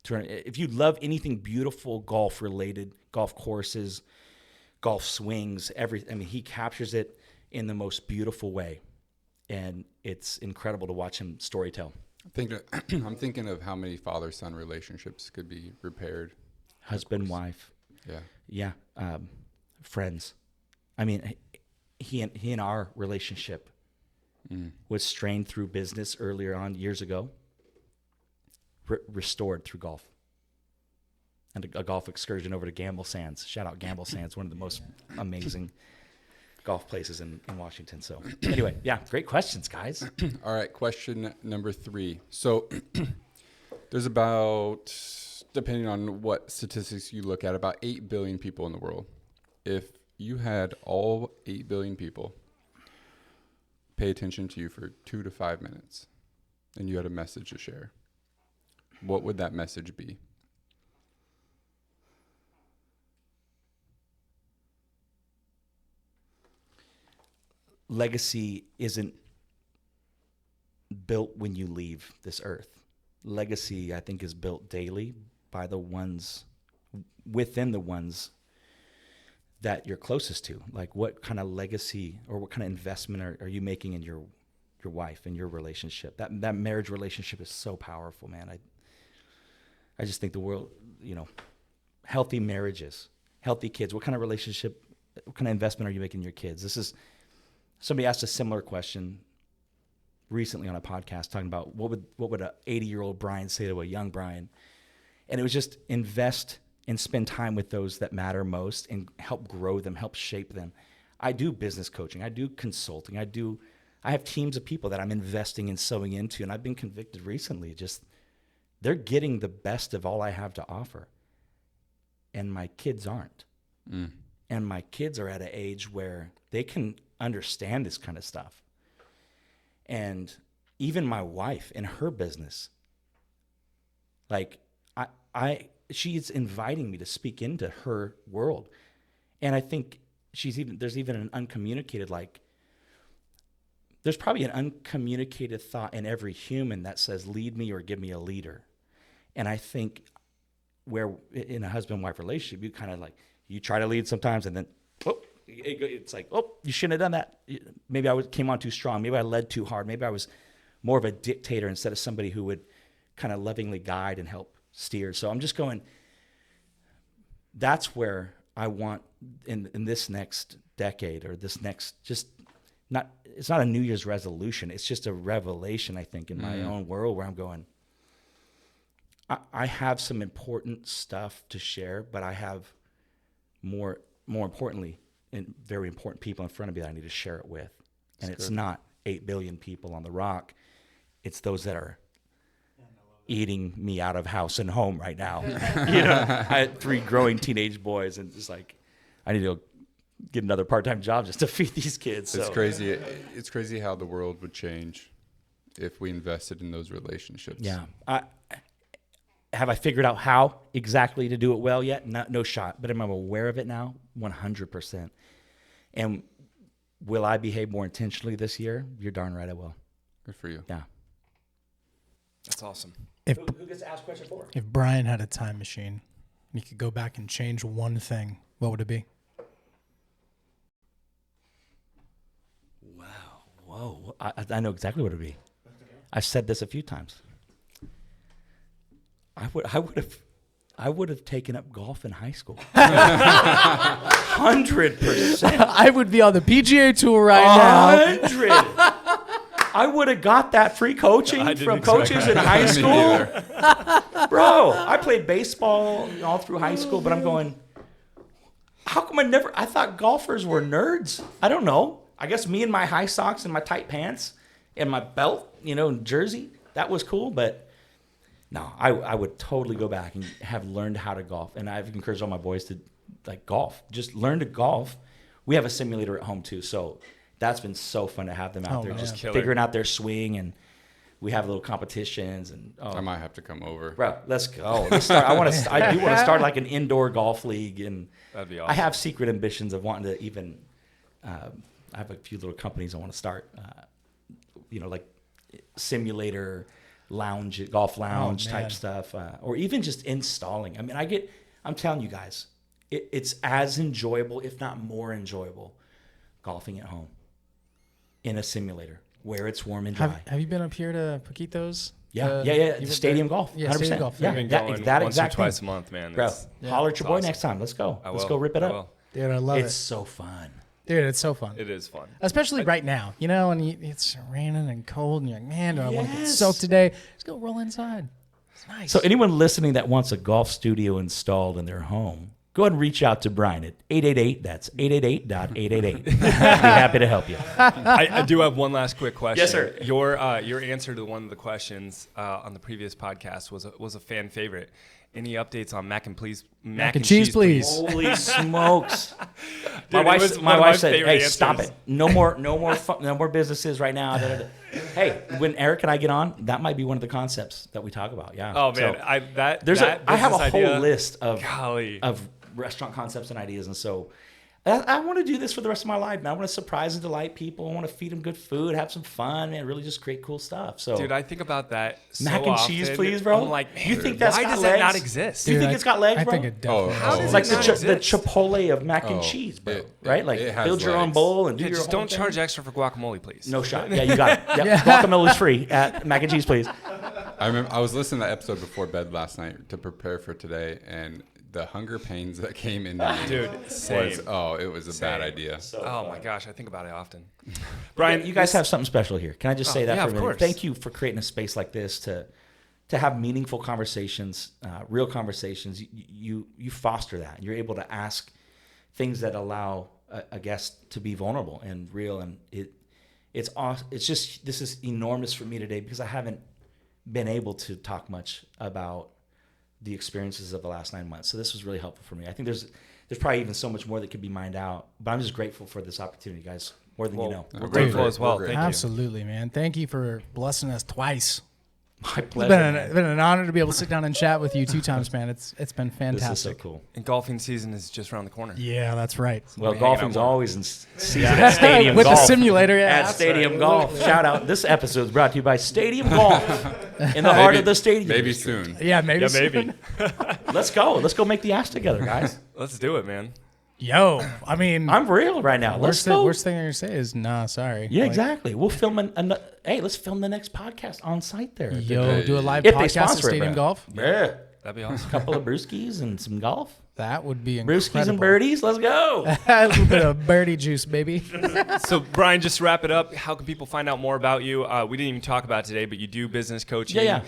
F: tournament. If you love anything beautiful, golf related, golf courses, golf swings, he captures it in the most beautiful way. And it's incredible to watch him storytell.
D: I'm thinking of how many father-son relationships could be repaired.
F: Husband, wife.
D: Yeah.
F: Friends. He and our relationship was strained through business earlier on years ago, restored through golf. And a golf excursion over to Gamble Sands. Shout out Gamble Sands, one of the most amazing golf places in Washington. So anyway, yeah, great questions, guys.
D: All right, question number 3. So there's about, depending on what statistics you look at, about 8 billion people in the world. If you had all 8 billion people pay attention to you for 2 to 5 minutes and you had a message to share, what would that message be?
F: Legacy isn't built when you leave this earth. Legacy, I think, is built daily by the ones within the ones that you're closest to. Like, what kind of legacy or what kind of investment are you making in your wife and your relationship? That marriage relationship is so powerful, man. I just think the world, healthy marriages, healthy kids. What kind of relationship, what kind of investment are you making in your kids? Somebody asked a similar question recently on a podcast talking about what would a 80-year-old Bryan say to a young Bryan? And it was just invest and spend time with those that matter most and help grow them, help shape them. I do business coaching. I do consulting. I have teams of people that I'm investing and sowing into, and I've been convicted recently. Just they're getting the best of all I have to offer, and my kids aren't. And my kids are at an age where they can understand this kind of stuff. And even my wife in her business, like she's inviting me to speak into her world. And I think there's even an uncommunicated, there's probably an uncommunicated thought in every human that says, lead me or give me a leader. And I think where in a husband-wife relationship, you kind of you try to lead sometimes, and then, it's like, you shouldn't have done that. Maybe I came on too strong. Maybe I led too hard. Maybe I was more of a dictator instead of somebody who would kind of lovingly guide and help steer. So I'm just going, that's where I want in this next decade, or this next, it's not a New Year's resolution. It's just a revelation, I think, in my own world, where I'm going, I have some important stuff to share, but I have more importantly, and very important people in front of me that I need to share it with. And it's not 8 billion people on the rock. It's those that are eating me out of house and home right now. I had 3 growing teenage boys, and it's like, I need to go get another part-time job just to feed these kids.
D: It's crazy. It's crazy how the world would change if we invested in those relationships.
F: Yeah. Have I figured out how exactly to do it well yet? No shot. But am I aware of it now? 100%. And will I behave more intentionally this year? You're darn right I will.
D: Good for you.
F: Yeah.
B: That's awesome.
F: Who gets to ask question 4?
E: If Bryan had a time machine, and he could go back and change one thing, what would it be?
F: Wow. Whoa. I know exactly what it would be. I've said this a few times. I would have taken up golf in high school. 100%.
E: I would be on the PGA Tour right now.
F: 100. I would have got that free coaching from coaches in high school. Bro, I played baseball all through high school, but I'm going, how come I thought golfers were nerds? I don't know. I guess me and my high socks and my tight pants and my belt, and jersey, that was cool, but no, I would totally go back and have learned how to golf. And I've encouraged all my boys to golf. Just learn to golf. We have a simulator at home too, so that's been so fun to have them out there, just figuring out their swing. And we have little competitions. And
D: I might have to come over.
F: Bro, let's go. Let's start. I do want to start like an indoor golf league, and
B: that'd be awesome.
F: I have secret ambitions of wanting to even. I have a few little companies I want to start. Like simulator. Golf lounge type stuff, or even just installing. I mean, I'm telling you guys, it's as enjoyable, if not more enjoyable, golfing at home in a simulator where it's warm and dry.
E: Have you been up here to Paquitos?
F: Yeah. Stadium golf.
E: Yeah, 100%.
F: Stadium golf.
B: Yeah,
F: That
B: once
F: exact
B: or twice
F: thing.
B: a month, man.
F: Bro, holler at your boy
B: awesome.
F: next time. Let's go. Let's
B: will.
F: go rip it
B: I
F: up.
B: will.
E: Dude, I love it.
F: It's so fun.
E: Dude, it's so fun.
B: It is fun.
E: Especially right now, and it's raining and cold, and you're like, man, do I want to get soaked today? Just go roll inside. It's nice.
F: So anyone listening that wants a golf studio installed in their home, go ahead and reach out to Bryan at 888. That's 888.888. Be happy to help you.
B: I do have one last quick question.
F: Yes, sir.
B: Your answer to one of the questions on the previous podcast was a fan favorite. Any updates on mac and cheese, please?
F: Holy smokes!
B: Dude,
F: my wife said, "Hey,
B: answers.
F: stop it! No more businesses right now." Hey, when Eric and I get on, that might be one of the concepts that we talk about. Yeah.
B: Oh man,
F: So,
B: I
F: have a
B: idea,
F: whole list of
B: golly.
F: of restaurant concepts and ideas, and so I want to do this for the rest of my life, man. I want to surprise and delight people. I want to feed them good food, have some fun, and really just create cool stuff. So,
B: Dude, I think about that so
F: mac and cheese,
B: often.
F: please, bro.
B: I'm like, man,
F: you think that's
B: why
F: got
B: does
F: legs?
B: that not exist?
F: Do you think it's got legs, bro?
E: I think it definitely
B: How does
F: It's
B: it
F: like
B: not
F: the
B: exist?
F: Chipotle of mac and cheese, bro. Right? Like
D: it has
F: build your own
D: legs.
F: bowl and do
B: Yeah,
F: your
B: just
F: own
B: don't
F: thing.
B: charge extra for guacamole, please.
F: No shot. Yeah, you got it. Yep. Guacamole's free at mac and cheese, please.
D: I remember I was listening to that episode before bed last night to prepare for today, and the hunger pains that came into me
B: Dude, same.
D: it was a bad idea.
B: Oh my gosh, I think about it often. Brian,
F: You guys have something special here. Can I just say that
B: yeah,
F: for a
B: of
F: minute?
B: course.
F: Thank you for creating a space like this to have meaningful conversations, real conversations. You foster that. You're able to ask things that allow a guest to be vulnerable and real, and it's awesome. It's just, this is enormous for me today because I haven't been able to talk much about the experiences of the last 9 months. So this was really helpful for me. I think there's probably even so much more that could be mined out, but I'm just grateful for this opportunity, guys, more than you know.
B: We're grateful as well.
D: We're
B: Thank you.
E: Absolutely, man. Thank you for blessing us twice.
F: My pleasure.
E: It's been an honor to be able to sit down and chat with you 2 times, man. It's been
F: This
E: fantastic.
F: is so cool.
B: And golfing season is just around the corner.
E: Yeah, that's right.
F: Well,
B: be hanging
F: golfing's
B: out more.
F: always in season at Stadium
E: With
F: Golf.
E: the simulator, yeah.
F: At Stadium Golf. Shout out. This episode is brought to you by Stadium Golf in the heart of the stadium.
D: Maybe soon.
E: Yeah, maybe.
B: Yeah,
E: soon.
B: maybe.
F: Let's go. Let's go make the ass together, guys.
B: Let's do it, man.
E: Yo, I mean,
F: I'm real right now. Let's go.
E: worst thing I'm gonna say is nah, sorry.
F: Yeah,
E: Like,
F: exactly. We'll film hey, let's film the next podcast on site there.
E: Yo, do a live
F: If they
E: podcast at
F: sponsor it,
E: Stadium
F: bro.
E: Golf.
F: Yeah.
B: That'd be awesome.
F: Couple of brewskis and some golf.
E: That would be incredible.
F: Brewskis and birdies. Let's go.
E: A little bit of birdie juice, baby.
B: So, Bryan, just to wrap it up, how can people find out more about you? We didn't even talk about it today, but you do business coaching.
F: Yeah.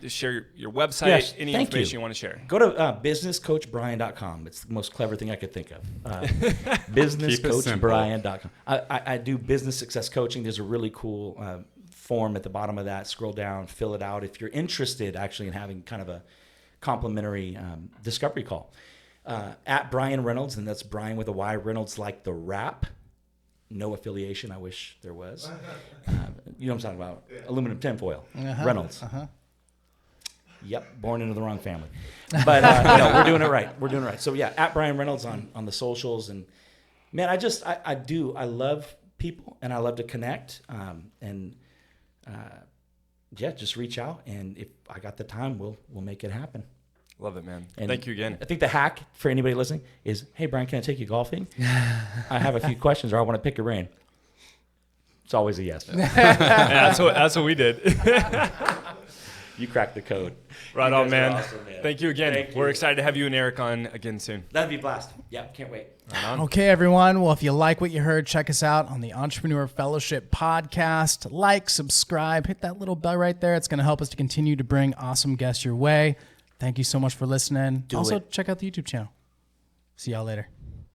B: Just share your website,
F: Yes,
B: any
F: thank
B: information
F: you.
B: you want to share.
F: Go to businesscoachbryan.com. It's the most clever thing I could think of. Businesscoachbryan.com. I do business success coaching. There's a really cool form at the bottom of that. Scroll down, fill it out. If you're interested actually in having kind of a complimentary discovery call. At Bryan Reynolds, and that's Bryan with a Y, Reynolds like the rap. No affiliation. I wish there was. You know what I'm talking about? Aluminum tinfoil. Reynolds. Yep, born into the wrong family. But we're doing it right. We're doing it right. So yeah, at Bryan Reynolds on the socials. And man, I love people and I love to connect. Just reach out. And if I got the time, we'll make it happen.
B: Love it, man.
F: And
B: Thank you again.
F: I think the hack for anybody listening is, hey, Bryan, can I take you golfing? I have a few questions or I want to pick your brain. It's always a yes.
B: Yeah, that's what we did.
F: You cracked the code.
B: Right
F: You
B: on,
F: guys
B: man.
F: are awesome, man.
B: Thank you again.
F: Thank
B: We're
F: you.
B: excited to have you and Eric on again soon.
F: That'd be a blast. Yeah, can't wait.
B: Right on.
E: Okay, everyone. Well, if you like what you heard, check us out on the Entrepreneur Fellowship podcast. Like, subscribe, hit that little bell right there. It's going to help us to continue to bring awesome guests your way. Thank you so much for listening.
F: Do
E: also,
F: it.
E: check out the YouTube channel. See y'all later.